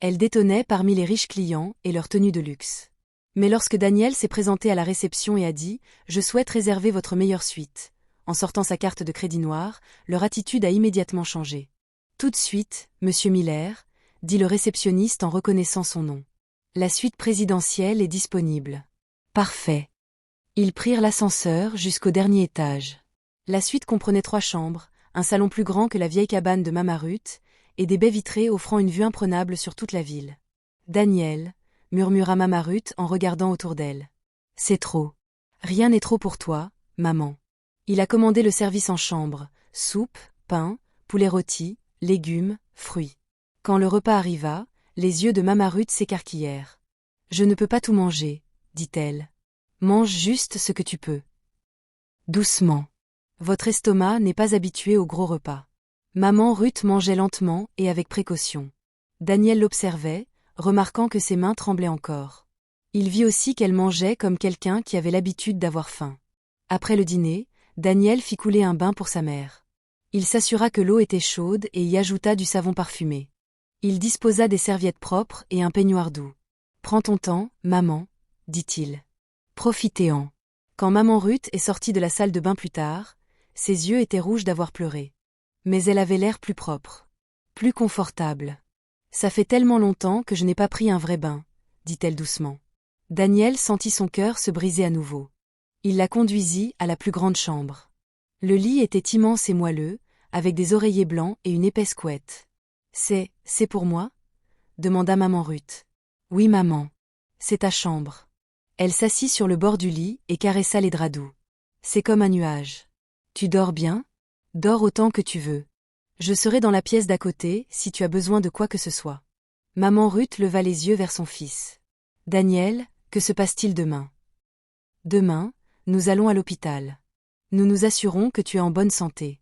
Elle détonnait parmi les riches clients et leurs tenues de luxe. Mais lorsque Daniel s'est présenté à la réception et a dit « Je souhaite réserver votre meilleure suite », en sortant sa carte de crédit noire, leur attitude a immédiatement changé. « Tout de suite, monsieur Miller », dit le réceptionniste en reconnaissant son nom. « La suite présidentielle est disponible. » Parfait. Ils prirent l'ascenseur jusqu'au dernier étage. La suite comprenait 3 chambres, un salon plus grand que la vieille cabane de Mama Ruth, et des baies vitrées offrant une vue imprenable sur toute la ville. « Daniel », murmura Mama Ruth en regardant autour d'elle. « C'est trop. Rien n'est trop pour toi, maman. » Il a commandé le service en chambre, soupe, pain, poulet rôti, légumes, fruits. Quand le repas arriva, les yeux de Mama Ruth s'écarquillèrent. « Je ne peux pas tout manger, » dit-elle. « Mange juste ce que tu peux. » Doucement. Votre estomac n'est pas habitué aux gros repas. Maman Ruth mangeait lentement et avec précaution. Daniel l'observait, remarquant que ses mains tremblaient encore. Il vit aussi qu'elle mangeait comme quelqu'un qui avait l'habitude d'avoir faim. Après le dîner, Daniel fit couler un bain pour sa mère. Il s'assura que l'eau était chaude et y ajouta du savon parfumé. Il disposa des serviettes propres et un peignoir doux. « Prends ton temps, maman, » dit-il. « Profitez-en. » Quand maman Ruth est sortie de la salle de bain plus tard, ses yeux étaient rouges d'avoir pleuré. Mais elle avait l'air plus propre. Plus confortable. « Ça fait tellement longtemps que je n'ai pas pris un vrai bain, » dit-elle doucement. Daniel sentit son cœur se briser à nouveau. Il la conduisit à la plus grande chambre. Le lit était immense et moelleux, avec des oreillers blancs et une épaisse couette. « C'est pour moi ?» demanda maman Ruth. « Oui maman. C'est ta chambre. » Elle s'assit sur le bord du lit et caressa les draps doux. « C'est comme un nuage. Tu dors bien ? Dors autant que tu veux. Je serai dans la pièce d'à côté si tu as besoin de quoi que ce soit. » Maman Ruth leva les yeux vers son fils. « Daniel, que se passe-t-il demain ? » « Demain, nous allons à l'hôpital. Nous nous assurons que tu es en bonne santé.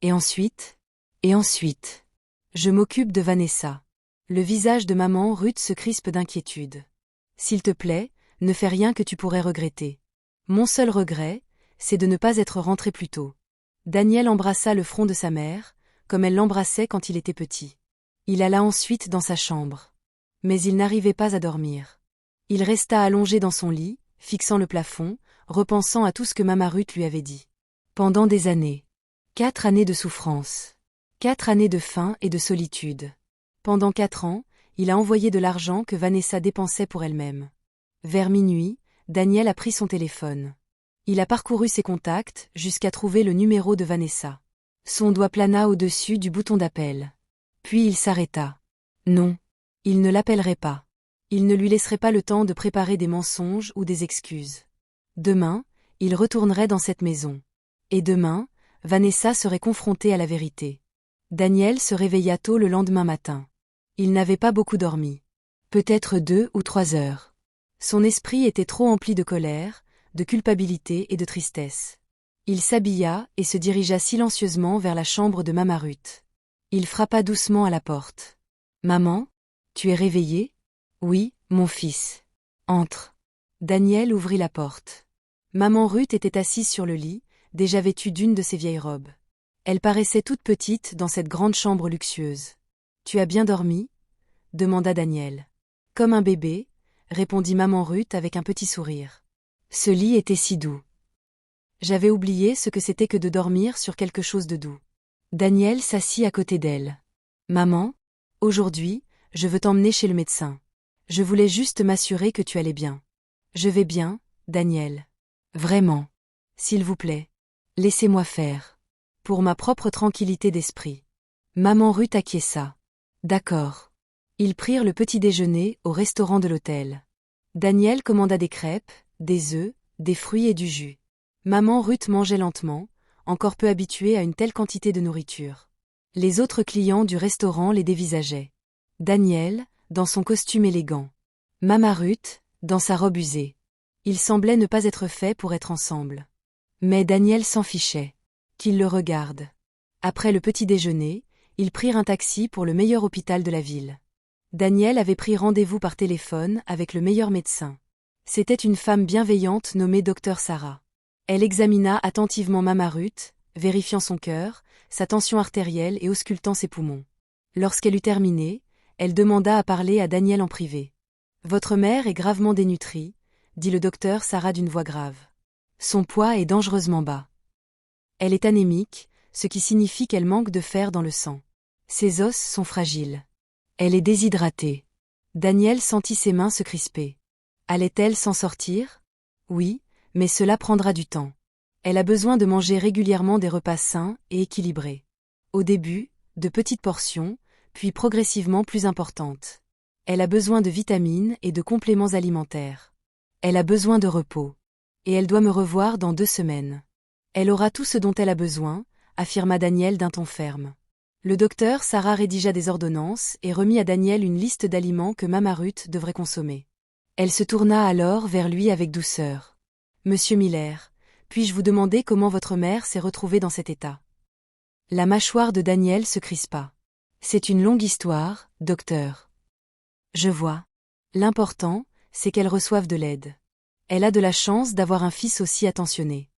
Et ensuite ? Et ensuite ? Je m'occupe de Vanessa. » Le visage de maman Ruth se crispe d'inquiétude. « S'il te plaît, ne fais rien que tu pourrais regretter. Mon seul regret, c'est de ne pas être rentré plus tôt. » Daniel embrassa le front de sa mère, comme elle l'embrassait quand il était petit. Il alla ensuite dans sa chambre. Mais il n'arrivait pas à dormir. Il resta allongé dans son lit, fixant le plafond, repensant à tout ce que Mama Ruth lui avait dit. Pendant des années. 4 années de souffrance. 4 années de faim et de solitude. Pendant 4 ans, il a envoyé de l'argent que Vanessa dépensait pour elle-même. Vers minuit, Daniel a pris son téléphone. Il a parcouru ses contacts jusqu'à trouver le numéro de Vanessa. Son doigt plana au-dessus du bouton d'appel. Puis il s'arrêta. Non. Il ne l'appellerait pas. Il ne lui laisserait pas le temps de préparer des mensonges ou des excuses. Demain, il retournerait dans cette maison. Et demain, Vanessa serait confrontée à la vérité. Daniel se réveilla tôt le lendemain matin. Il n'avait pas beaucoup dormi. Peut-être 2 ou 3 heures. Son esprit était trop empli de colère, de culpabilité et de tristesse. Il s'habilla et se dirigea silencieusement vers la chambre de Mama Ruth. Il frappa doucement à la porte. « Maman, tu es réveillée ? » « Oui, mon fils. Entre. » Daniel ouvrit la porte. Maman Ruth était assise sur le lit, déjà vêtue d'une de ses vieilles robes. Elle paraissait toute petite dans cette grande chambre luxueuse. « Tu as bien dormi ?» demanda Daniel. « Comme un bébé », répondit maman Ruth avec un petit sourire. Ce lit était si doux. J'avais oublié ce que c'était que de dormir sur quelque chose de doux. Daniel s'assit à côté d'elle. « Maman, aujourd'hui, je veux t'emmener chez le médecin. Je voulais juste m'assurer que tu allais bien. » « Je vais bien, Daniel. Vraiment. S'il vous plaît. Laissez-moi faire. Pour ma propre tranquillité d'esprit. » Maman Ruth acquiesça. « D'accord. » Ils prirent le petit déjeuner au restaurant de l'hôtel. Daniel commanda des crêpes, des œufs, des fruits et du jus. Maman Ruth mangeait lentement, encore peu habituée à une telle quantité de nourriture. Les autres clients du restaurant les dévisageaient. Daniel, dans son costume élégant. Maman Ruth, dans sa robe usée. Ils semblaient ne pas être faits pour être ensemble. Mais Daniel s'en fichait. Qu'il le regarde. Après le petit déjeuner, ils prirent un taxi pour le meilleur hôpital de la ville. Daniel avait pris rendez-vous par téléphone avec le meilleur médecin. C'était une femme bienveillante nommée Dr Sarah. Elle examina attentivement Maman Ruth, vérifiant son cœur, sa tension artérielle et auscultant ses poumons. Lorsqu'elle eut terminé, elle demanda à parler à Daniel en privé. « Votre mère est gravement dénutrie », dit le docteur Sarah d'une voix grave. « Son poids est dangereusement bas. Elle est anémique, ce qui signifie qu'elle manque de fer dans le sang. Ses os sont fragiles. Elle est déshydratée. » Daniel sentit ses mains se crisper. Allait-elle s'en sortir? Oui, mais cela prendra du temps. Elle a besoin de manger régulièrement des repas sains et équilibrés. Au début, de petites portions, puis progressivement plus importantes. Elle a besoin de vitamines et de compléments alimentaires. Elle a besoin de repos. Et elle doit me revoir dans 2 semaines. Elle aura tout ce dont elle a besoin, affirma Daniel d'un ton ferme. Le docteur Sarah rédigea des ordonnances et remit à Daniel une liste d'aliments que Maman Ruth devrait consommer. Elle se tourna alors vers lui avec douceur. « Monsieur Miller, puis-je vous demander comment votre mère s'est retrouvée dans cet état ?» La mâchoire de Daniel se crispa. « C'est une longue histoire, docteur. » Je vois. L'important, c'est qu'elle reçoive de l'aide. Elle a de la chance d'avoir un fils aussi attentionné.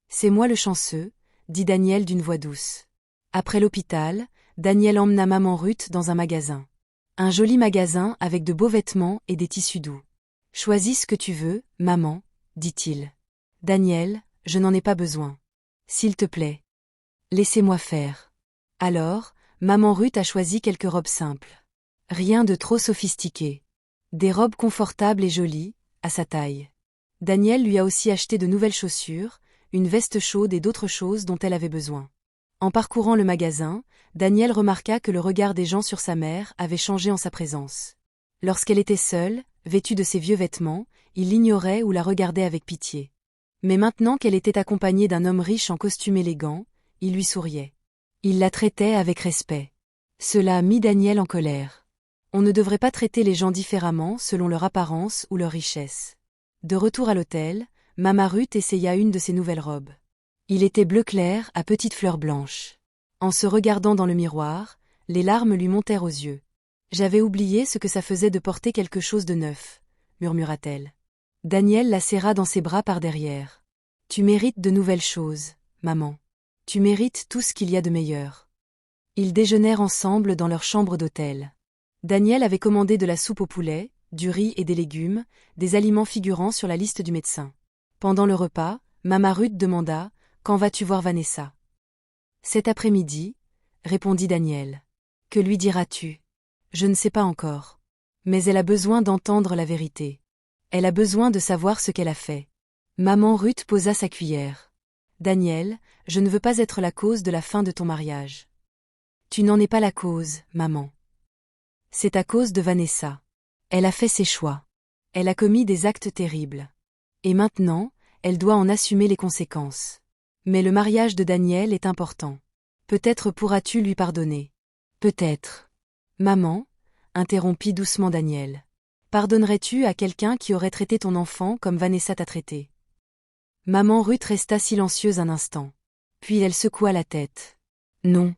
C'est moi le chanceux, dit Daniel d'une voix douce. Après l'hôpital, Daniel emmena Maman Ruth dans un magasin. Un joli magasin avec de beaux vêtements et des tissus doux. Choisis ce que tu veux, maman, dit-il. Daniel, je n'en ai pas besoin. S'il te plaît. Laissez-moi faire. Alors, Maman Ruth a choisi quelques robes simples. Rien de trop sophistiqué. Des robes confortables et jolies, à sa taille. Daniel lui a aussi acheté de nouvelles chaussures, une veste chaude et d'autres choses dont elle avait besoin. En parcourant le magasin, Daniel remarqua que le regard des gens sur sa mère avait changé en sa présence. Lorsqu'elle était seule, vêtue de ses vieux vêtements, il l'ignorait ou la regardait avec pitié. Mais maintenant qu'elle était accompagnée d'un homme riche en costume élégant, il lui souriait. Il la traitait avec respect. Cela mit Daniel en colère. On ne devrait pas traiter les gens différemment selon leur apparence ou leur richesse. De retour à l'hôtel, Maman Ruth essaya une de ses nouvelles robes. Il était bleu clair à petites fleurs blanches. En se regardant dans le miroir, les larmes lui montèrent aux yeux. « J'avais oublié ce que ça faisait de porter quelque chose de neuf, » murmura-t-elle. Daniel la serra dans ses bras par derrière. « Tu mérites de nouvelles choses, maman. Tu mérites tout ce qu'il y a de meilleur. » Ils déjeunèrent ensemble dans leur chambre d'hôtel. Daniel avait commandé de la soupe au poulet, du riz et des légumes, des aliments figurant sur la liste du médecin. Pendant le repas, Maman Ruth demanda « Quand vas-tu voir Vanessa ?»« Cet après-midi, » répondit Daniel. « Que lui diras-tu ? Je ne sais pas encore. Mais elle a besoin d'entendre la vérité. Elle a besoin de savoir ce qu'elle a fait. » Maman Ruth posa sa cuillère. « Daniel, je ne veux pas être la cause de la fin de ton mariage. »« Tu n'en es pas la cause, maman. C'est à cause de Vanessa. Elle a fait ses choix. Elle a commis des actes terribles. Et maintenant, elle doit en assumer les conséquences. Mais le mariage de Daniel est important. Peut-être pourras-tu lui pardonner. Peut-être. Maman, interrompit doucement Daniel. Pardonnerais-tu à quelqu'un qui aurait traité ton enfant comme Vanessa t'a traité? Maman Ruth resta silencieuse un instant. Puis elle secoua la tête. Non.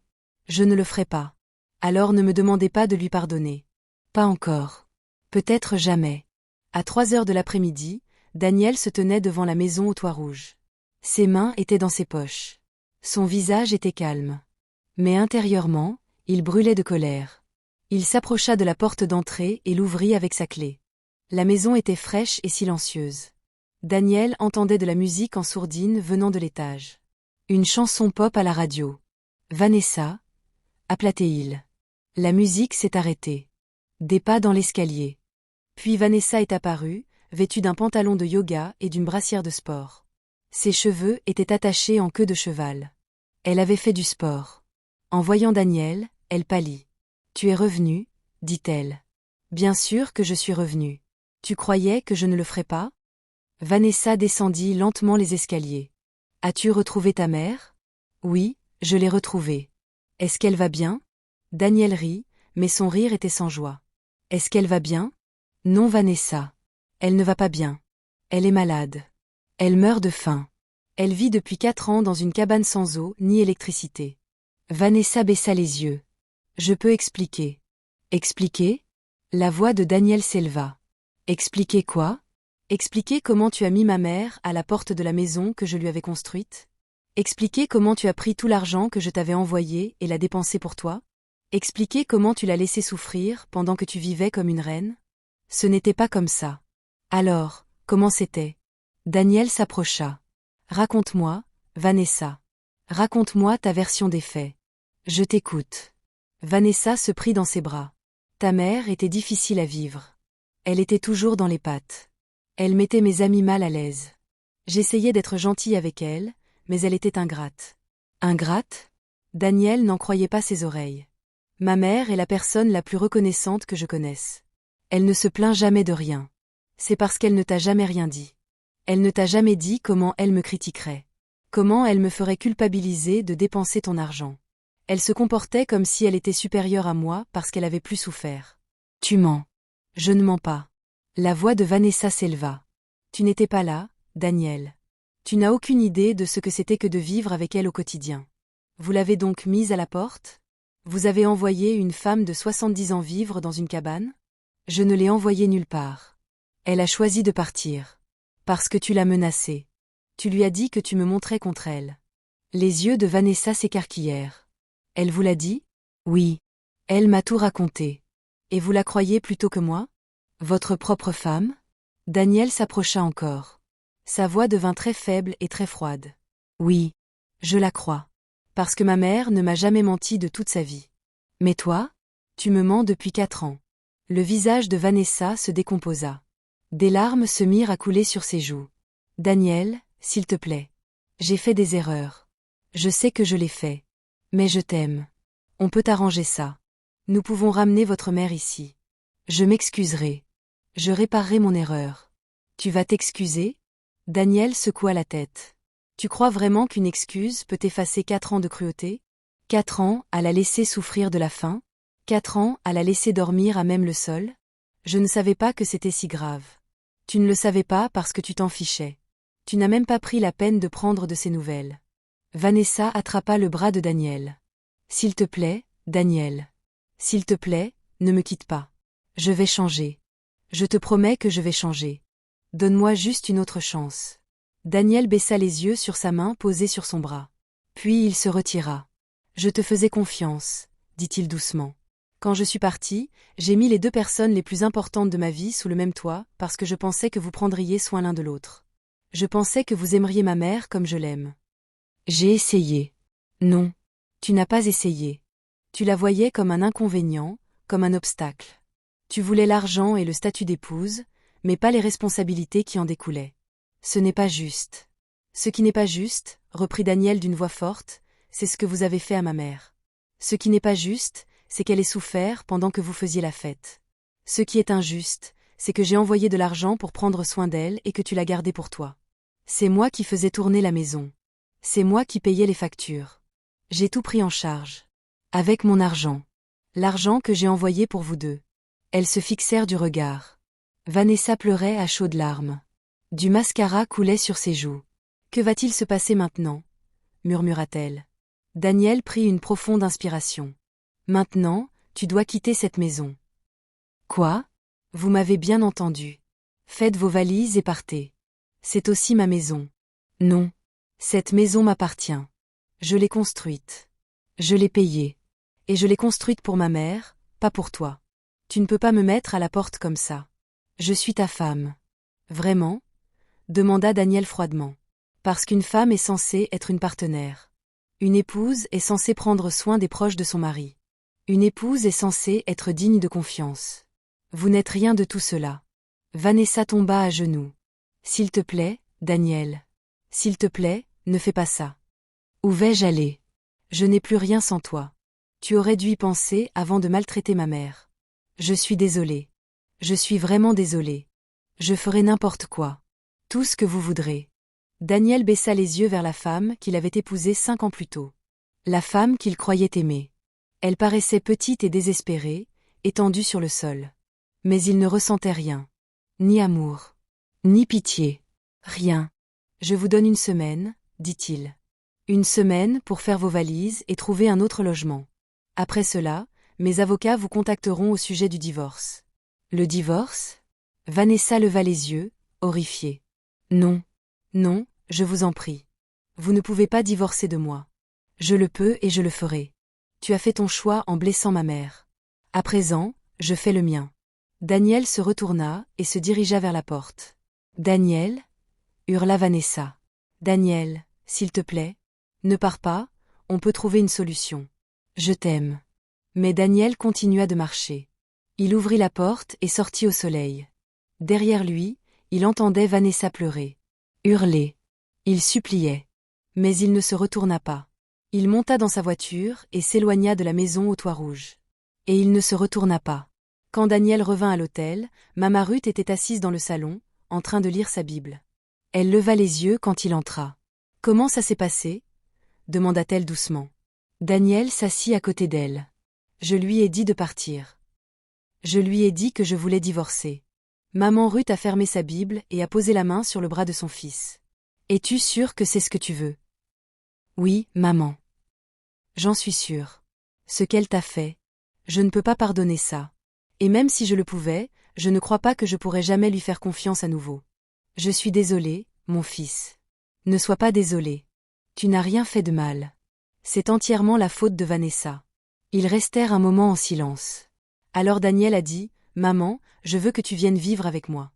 Je ne le ferai pas. Alors ne me demandez pas de lui pardonner. Pas encore. Peut-être jamais. À 3 heures de l'après-midi, Daniel se tenait devant la maison au toit rouge. Ses mains étaient dans ses poches. Son visage était calme. Mais intérieurement, il brûlait de colère. Il s'approcha de la porte d'entrée et l'ouvrit avec sa clé. La maison était fraîche et silencieuse. Daniel entendait de la musique en sourdine venant de l'étage. Une chanson pop à la radio. Vanessa, appelait-il. La musique s'est arrêtée. Des pas dans l'escalier. Puis Vanessa est apparue, vêtue d'un pantalon de yoga et d'une brassière de sport. Ses cheveux étaient attachés en queue de cheval. Elle avait fait du sport. En voyant Daniel, elle pâlit. « Tu es revenu ?» dit-elle. « Bien sûr que je suis revenu. Tu croyais que je ne le ferais pas ?» Vanessa descendit lentement les escaliers. « As-tu retrouvé ta mère ?»« Oui, je l'ai retrouvée. »« Est-ce qu'elle va bien ?» Daniel rit, mais son rire était sans joie. « Est-ce qu'elle va bien ?»« Non, Vanessa. Elle ne va pas bien. Elle est malade. Elle meurt de faim. Elle vit depuis 4 ans dans une cabane sans eau ni électricité. » Vanessa baissa les yeux. « Je peux expliquer. »« Expliquer ?» La voix de Daniel s'éleva. « Expliquer quoi ? Expliquer comment tu as mis ma mère à la porte de la maison que je lui avais construite ? Expliquer comment tu as pris tout l'argent que je t'avais envoyé et l'as dépensé pour toi ? Expliquer comment tu l'as laissé souffrir pendant que tu vivais comme une reine ? Ce n'était pas comme ça. Alors, comment c'était ? Daniel s'approcha. « Raconte-moi, Vanessa. Raconte-moi ta version des faits. Je t'écoute. » Vanessa se prit dans ses bras. « Ta mère était difficile à vivre. Elle était toujours dans les pattes. Elle mettait mes amis mal à l'aise. J'essayais d'être gentille avec elle, mais elle était ingrate. » Ingrate ? Daniel n'en croyait pas ses oreilles. « Ma mère est la personne la plus reconnaissante que je connaisse. Elle ne se plaint jamais de rien. C'est parce qu'elle ne t'a jamais rien dit. Elle ne t'a jamais dit comment elle me critiquerait. Comment elle me ferait culpabiliser de dépenser ton argent. Elle se comportait comme si elle était supérieure à moi parce qu'elle avait plus souffert. Tu mens. » Je ne mens pas. La voix de Vanessa s'éleva. « Tu n'étais pas là, Daniel. Tu n'as aucune idée de ce que c'était que de vivre avec elle au quotidien. Vous l'avez donc mise à la porte ? Vous avez envoyé une femme de 70 ans vivre dans une cabane ? Je ne l'ai envoyée nulle part. Elle a choisi de partir. Parce que tu l'as menacée. Tu lui as dit que tu me montrais contre elle. » Les yeux de Vanessa s'écarquillèrent. « Elle vous l'a dit ? » ?»« Oui. Elle m'a tout raconté. Et vous la croyez plutôt que moi ? Votre propre femme ? » Daniel s'approcha encore. Sa voix devint très faible et très froide. « Oui. Je la crois. Parce que ma mère ne m'a jamais menti de toute sa vie. Mais toi ? Tu me mens depuis 4 ans. » Le visage de Vanessa se décomposa. Des larmes se mirent à couler sur ses joues. « Daniel, s'il te plaît. J'ai fait des erreurs. Je sais que je l'ai fait. Mais je t'aime. On peut arranger ça. Nous pouvons ramener votre mère ici. Je m'excuserai. Je réparerai mon erreur. » « Tu vas t'excuser ? » Daniel secoua la tête. « Tu crois vraiment qu'une excuse peut effacer 4 ans de cruauté ? 4 ans à la laisser souffrir de la faim ? 4 ans à la laisser dormir à même le sol ? Je ne savais pas que c'était si grave. Tu ne le savais pas parce que tu t'en fichais. Tu n'as même pas pris la peine de prendre de ses nouvelles. » Vanessa attrapa le bras de Daniel. « S'il te plaît, Daniel. S'il te plaît, ne me quitte pas. Je vais changer. Je te promets que je vais changer. Donne-moi juste une autre chance. » Daniel baissa les yeux sur sa main posée sur son bras. Puis il se retira. « Je te faisais confiance, » dit-il doucement. « Quand je suis parti, j'ai mis les 2 personnes les plus importantes de ma vie sous le même toit parce que je pensais que vous prendriez soin l'un de l'autre. Je pensais que vous aimeriez ma mère comme je l'aime. J'ai essayé. Non, tu n'as pas essayé. Tu la voyais comme un inconvénient, comme un obstacle. Tu voulais l'argent et le statut d'épouse, mais pas les responsabilités qui en découlaient. Ce n'est pas juste. Ce qui n'est pas juste, reprit Daniel d'une voix forte, c'est ce que vous avez fait à ma mère. Ce qui n'est pas juste, c'est qu'elle ait souffert pendant que vous faisiez la fête. Ce qui est injuste, c'est que j'ai envoyé de l'argent pour prendre soin d'elle et que tu l'as gardée pour toi. C'est moi qui faisais tourner la maison. C'est moi qui payais les factures. J'ai tout pris en charge. Avec mon argent. L'argent que j'ai envoyé pour vous 2. » Elles se fixèrent du regard. Vanessa pleurait à chaudes larmes. Du mascara coulait sur ses joues. « Que va-t-il se passer maintenant ?» murmura-t-elle. Daniel prit une profonde inspiration. « Maintenant, tu dois quitter cette maison. »« Quoi ? Vous m'avez bien entendu. Faites vos valises et partez. C'est aussi ma maison. Non. Cette maison m'appartient. Je l'ai construite. Je l'ai payée. Et je l'ai construite pour ma mère, pas pour toi. Tu ne peux pas me mettre à la porte comme ça. Je suis ta femme. Vraiment? Demanda Daniel froidement. Parce qu'une femme est censée être une partenaire. Une épouse est censée prendre soin des proches de son mari. Une épouse est censée être digne de confiance. Vous n'êtes rien de tout cela. Vanessa tomba à genoux. S'il te plaît, Daniel. S'il te plaît, ne fais pas ça. Où vais-je aller? Je n'ai plus rien sans toi. Tu aurais dû y penser avant de maltraiter ma mère. Je suis désolée. Je suis vraiment désolée. Je ferai n'importe quoi. Tout ce que vous voudrez. Daniel baissa les yeux vers la femme qu'il avait épousée 5 ans plus tôt. La femme qu'il croyait aimer. Elle paraissait petite et désespérée, étendue sur le sol. Mais il ne ressentait rien. Ni amour. Ni pitié. Rien. Je vous donne une semaine, dit-il. Une semaine pour faire vos valises et trouver un autre logement. Après cela, mes avocats vous contacteront au sujet du divorce. Le divorce? Vanessa leva les yeux, horrifiée. Non. Non, je vous en prie. Vous ne pouvez pas divorcer de moi. Je le peux et je le ferai. Tu as fait ton choix en blessant ma mère. À présent, je fais le mien. Daniel se retourna et se dirigea vers la porte. Daniel? Hurla Vanessa. Daniel, s'il te plaît. Ne pars pas, on peut trouver une solution. Je t'aime. Mais Daniel continua de marcher. Il ouvrit la porte et sortit au soleil. Derrière lui, il entendait Vanessa pleurer. Hurler. Il suppliait. Mais il ne se retourna pas. Il monta dans sa voiture et s'éloigna de la maison au toit rouge. Et il ne se retourna pas. Quand Daniel revint à l'hôtel, Mama Ruth était assise dans le salon, en train de lire sa Bible. Elle leva les yeux quand il entra. « Comment ça s'est passé ?» demanda-t-elle doucement. Daniel s'assit à côté d'elle. « Je lui ai dit de partir. Je lui ai dit que je voulais divorcer. » Maman Ruth a fermé sa Bible et a posé la main sur le bras de son fils. « Es-tu sûre que c'est ce que tu veux ?»« Oui, maman. J'en suis sûre. Ce qu'elle t'a fait, je ne peux pas pardonner ça. Et même si je le pouvais, je ne crois pas que je pourrais jamais lui faire confiance à nouveau. Je suis désolée, mon fils. Ne sois pas désolé. Tu n'as rien fait de mal. C'est entièrement la faute de Vanessa. » Ils restèrent un moment en silence. Alors Daniel a dit, « Maman, je veux que tu viennes vivre avec moi. »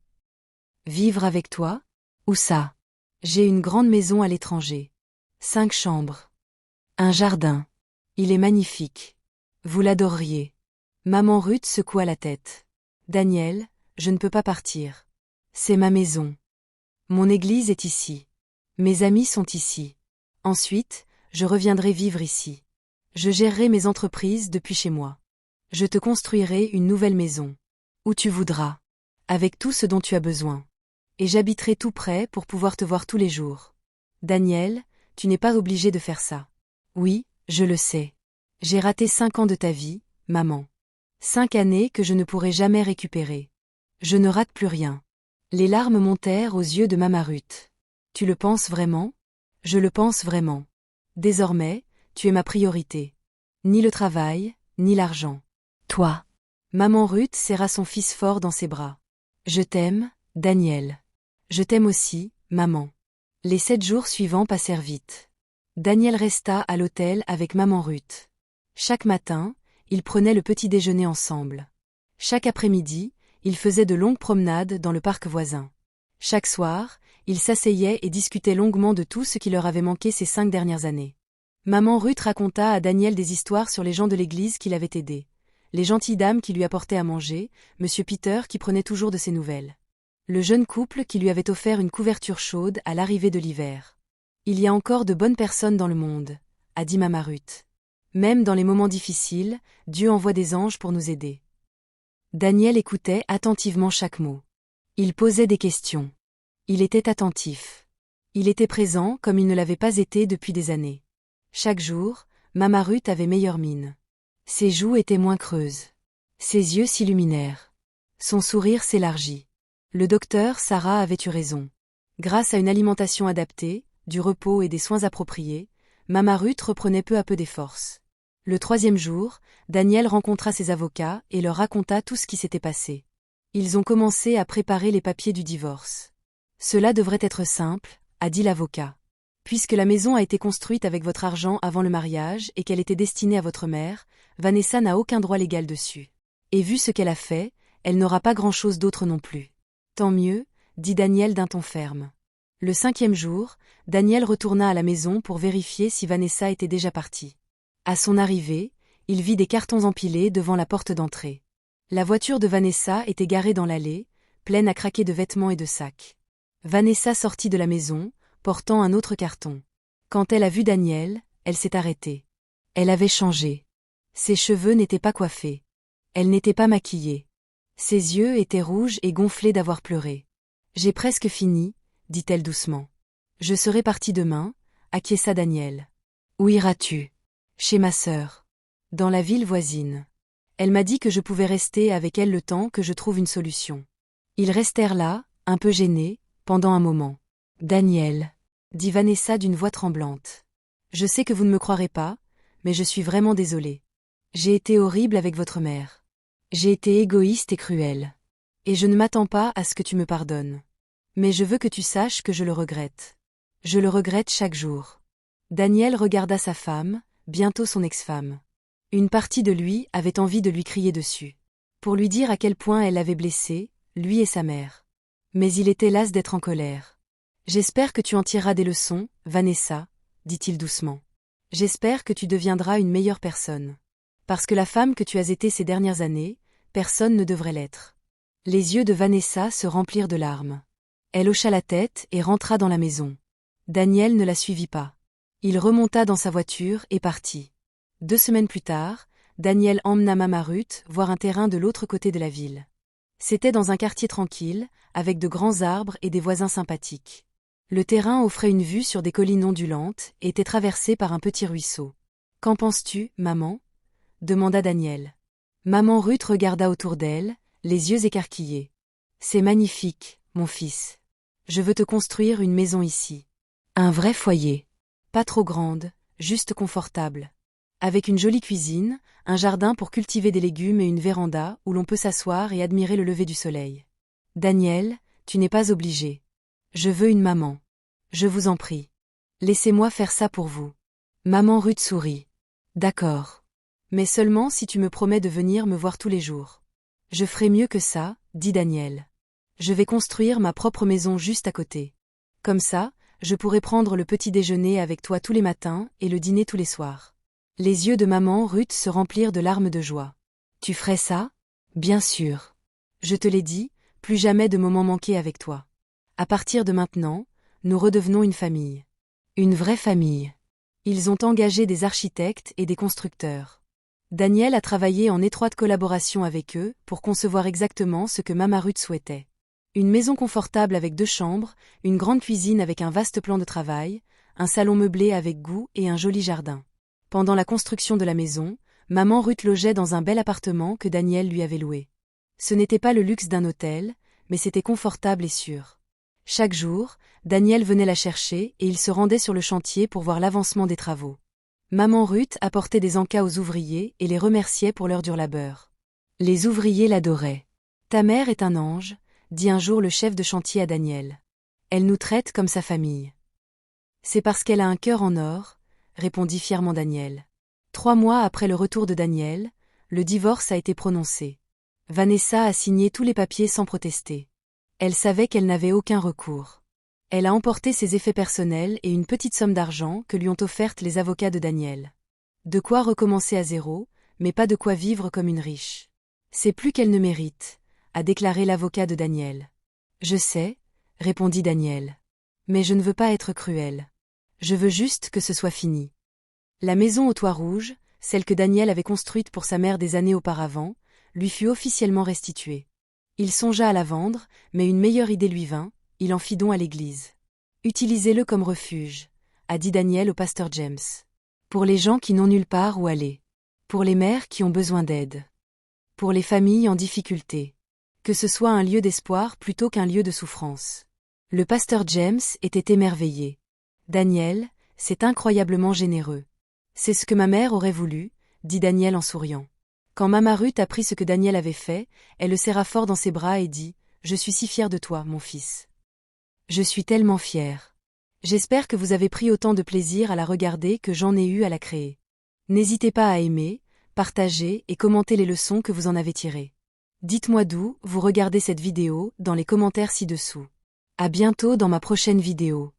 Vivre avec toi? Où ça? J'ai une grande maison à l'étranger. 5 chambres. Un jardin. Il est magnifique. Vous l'adoreriez. Maman Ruth secoua la tête. Daniel, je ne peux pas partir. C'est ma maison. Mon église est ici. Mes amis sont ici. Ensuite, je reviendrai vivre ici. Je gérerai mes entreprises depuis chez moi. Je te construirai une nouvelle maison. Où tu voudras. Avec tout ce dont tu as besoin. Et j'habiterai tout près pour pouvoir te voir tous les jours. Daniel, tu n'es pas obligé de faire ça. Oui, je le sais. J'ai raté 5 ans de ta vie, maman. 5 années que je ne pourrai jamais récupérer. Je ne rate plus rien. Les larmes montèrent aux yeux de Mama Ruth. Tu le penses vraiment? Je le pense vraiment. Désormais, tu es ma priorité. Ni le travail, ni l'argent. Toi. Maman Ruth serra son fils fort dans ses bras. Je t'aime, Daniel. Je t'aime aussi, maman. Les 7 jours suivants passèrent vite. Daniel resta à l'hôtel avec Maman Ruth. Chaque matin, ils prenaient le petit déjeuner ensemble. Chaque après-midi, ils faisaient de longues promenades dans le parc voisin. Chaque soir, ils s'asseyaient et discutaient longuement de tout ce qui leur avait manqué ces 5 dernières années. Maman Ruth raconta à Daniel des histoires sur les gens de l'église qui l'avaient aidé. Les gentilles dames qui lui apportaient à manger, Monsieur Peter qui prenait toujours de ses nouvelles. Le jeune couple qui lui avait offert une couverture chaude à l'arrivée de l'hiver. Il y a encore de bonnes personnes dans le monde, a dit Mama Ruth. Même dans les moments difficiles, Dieu envoie des anges pour nous aider. Daniel écoutait attentivement chaque mot. Il posait des questions. Il était attentif. Il était présent comme il ne l'avait pas été depuis des années. Chaque jour, Mama Ruth avait meilleure mine. Ses joues étaient moins creuses. Ses yeux s'illuminèrent. Son sourire s'élargit. Le docteur Sarah avait eu raison. Grâce à une alimentation adaptée, du repos et des soins appropriés, Mama Ruth reprenait peu à peu des forces. Le 3e jour, Daniel rencontra ses avocats et leur raconta tout ce qui s'était passé. Ils ont commencé à préparer les papiers du divorce. Cela devrait être simple, a dit l'avocat. Puisque la maison a été construite avec votre argent avant le mariage et qu'elle était destinée à votre mère, Vanessa n'a aucun droit légal dessus. Et vu ce qu'elle a fait, elle n'aura pas grand-chose d'autre non plus. Tant mieux, dit Daniel d'un ton ferme. Le 5e jour, Daniel retourna à la maison pour vérifier si Vanessa était déjà partie. À son arrivée, il vit des cartons empilés devant la porte d'entrée. La voiture de Vanessa était garée dans l'allée, pleine à craquer de vêtements et de sacs. Vanessa sortit de la maison, portant un autre carton. Quand elle a vu Daniel, elle s'est arrêtée. Elle avait changé. Ses cheveux n'étaient pas coiffés. Elle n'était pas maquillée. Ses yeux étaient rouges et gonflés d'avoir pleuré. « J'ai presque fini », dit-elle doucement. « Je serai partie demain », acquiesça Daniel. « Où iras-tu ? » ?»« Chez ma sœur. Dans la ville voisine. Elle m'a dit que je pouvais rester avec elle le temps que je trouve une solution. » Ils restèrent là, un peu gênés, pendant un moment. « Daniel, » dit Vanessa d'une voix tremblante. « Je sais que vous ne me croirez pas, mais je suis vraiment désolée. J'ai été horrible avec votre mère. J'ai été égoïste et cruelle. Et je ne m'attends pas à ce que tu me pardonnes. Mais je veux que tu saches que je le regrette. Je le regrette chaque jour. » Daniel regarda sa femme, bientôt son ex-femme. Une partie de lui avait envie de lui crier dessus. Pour lui dire à quel point elle l'avait blessé, lui et sa mère. Mais il était las d'être en colère. « J'espère que tu en tireras des leçons, Vanessa, » dit-il doucement. « J'espère que tu deviendras une meilleure personne. Parce que la femme que tu as été ces dernières années, personne ne devrait l'être. » Les yeux de Vanessa se remplirent de larmes. Elle hocha la tête et rentra dans la maison. Daniel ne la suivit pas. Il remonta dans sa voiture et partit. 2 semaines plus tard, Daniel emmena Mama Ruth voir un terrain de l'autre côté de la ville. C'était dans un quartier tranquille, avec de grands arbres et des voisins sympathiques. Le terrain offrait une vue sur des collines ondulantes et était traversé par un petit ruisseau. « Qu'en penses-tu, maman ?» demanda Daniel. Maman Ruth regarda autour d'elle, les yeux écarquillés. « C'est magnifique, mon fils. Je veux te construire une maison ici. Un vrai foyer. Pas trop grande, juste confortable. Avec une jolie cuisine, un jardin pour cultiver des légumes et une véranda où l'on peut s'asseoir et admirer le lever du soleil. Daniel, tu n'es pas obligé. Je veux une maman. Je vous en prie. Laissez-moi faire ça pour vous. » Maman Ruth sourit. « D'accord. Mais seulement si tu me promets de venir me voir tous les jours. »« Je ferai mieux que ça, » dit Daniel. « Je vais construire ma propre maison juste à côté. Comme ça, je pourrai prendre le petit déjeuner avec toi tous les matins et le dîner tous les soirs. » Les yeux de maman Ruth se remplirent de larmes de joie. « Tu ferais ça ? Bien sûr. Je te l'ai dit, plus jamais de moments manqués avec toi. À partir de maintenant, nous redevenons une famille. Une vraie famille. » Ils ont engagé des architectes et des constructeurs. Daniel a travaillé en étroite collaboration avec eux pour concevoir exactement ce que Mama Ruth souhaitait. Une maison confortable avec 2 chambres, une grande cuisine avec un vaste plan de travail, un salon meublé avec goût et un joli jardin. Pendant la construction de la maison, maman Ruth logeait dans un bel appartement que Daniel lui avait loué. Ce n'était pas le luxe d'un hôtel, mais c'était confortable et sûr. Chaque jour, Daniel venait la chercher et il se rendait sur le chantier pour voir l'avancement des travaux. Maman Ruth apportait des encas aux ouvriers et les remerciait pour leur dur labeur. Les ouvriers l'adoraient. « Ta mère est un ange », dit un jour le chef de chantier à Daniel. « Elle nous traite comme sa famille. »« C'est parce qu'elle a un cœur en or », répondit fièrement Daniel. 3 mois après le retour de Daniel, le divorce a été prononcé. Vanessa a signé tous les papiers sans protester. Elle savait qu'elle n'avait aucun recours. Elle a emporté ses effets personnels et une petite somme d'argent que lui ont offertes les avocats de Daniel. De quoi recommencer à zéro, mais pas de quoi vivre comme une riche. C'est plus qu'elle ne mérite, a déclaré l'avocat de Daniel. Je sais, répondit Daniel. Mais je ne veux pas être cruel. Je veux juste que ce soit fini. La maison au toit rouge, celle que Daniel avait construite pour sa mère des années auparavant, lui fut officiellement restituée. Il songea à la vendre, mais une meilleure idée lui vint, il en fit don à l'église. « Utilisez-le comme refuge », a dit Daniel au pasteur James. « Pour les gens qui n'ont nulle part où aller. Pour les mères qui ont besoin d'aide. Pour les familles en difficulté. Que ce soit un lieu d'espoir plutôt qu'un lieu de souffrance. » Le pasteur James était émerveillé. « Daniel, c'est incroyablement généreux. C'est ce que ma mère aurait voulu, » dit Daniel en souriant. Quand Mama Ruth apprit ce que Daniel avait fait, elle le serra fort dans ses bras et dit « Je suis si fière de toi, mon fils. Je suis tellement fière. J'espère que vous avez pris autant de plaisir à la regarder que j'en ai eu à la créer. N'hésitez pas à aimer, partager et commenter les leçons que vous en avez tirées. Dites-moi d'où vous regardez cette vidéo dans les commentaires ci-dessous. À bientôt dans ma prochaine vidéo.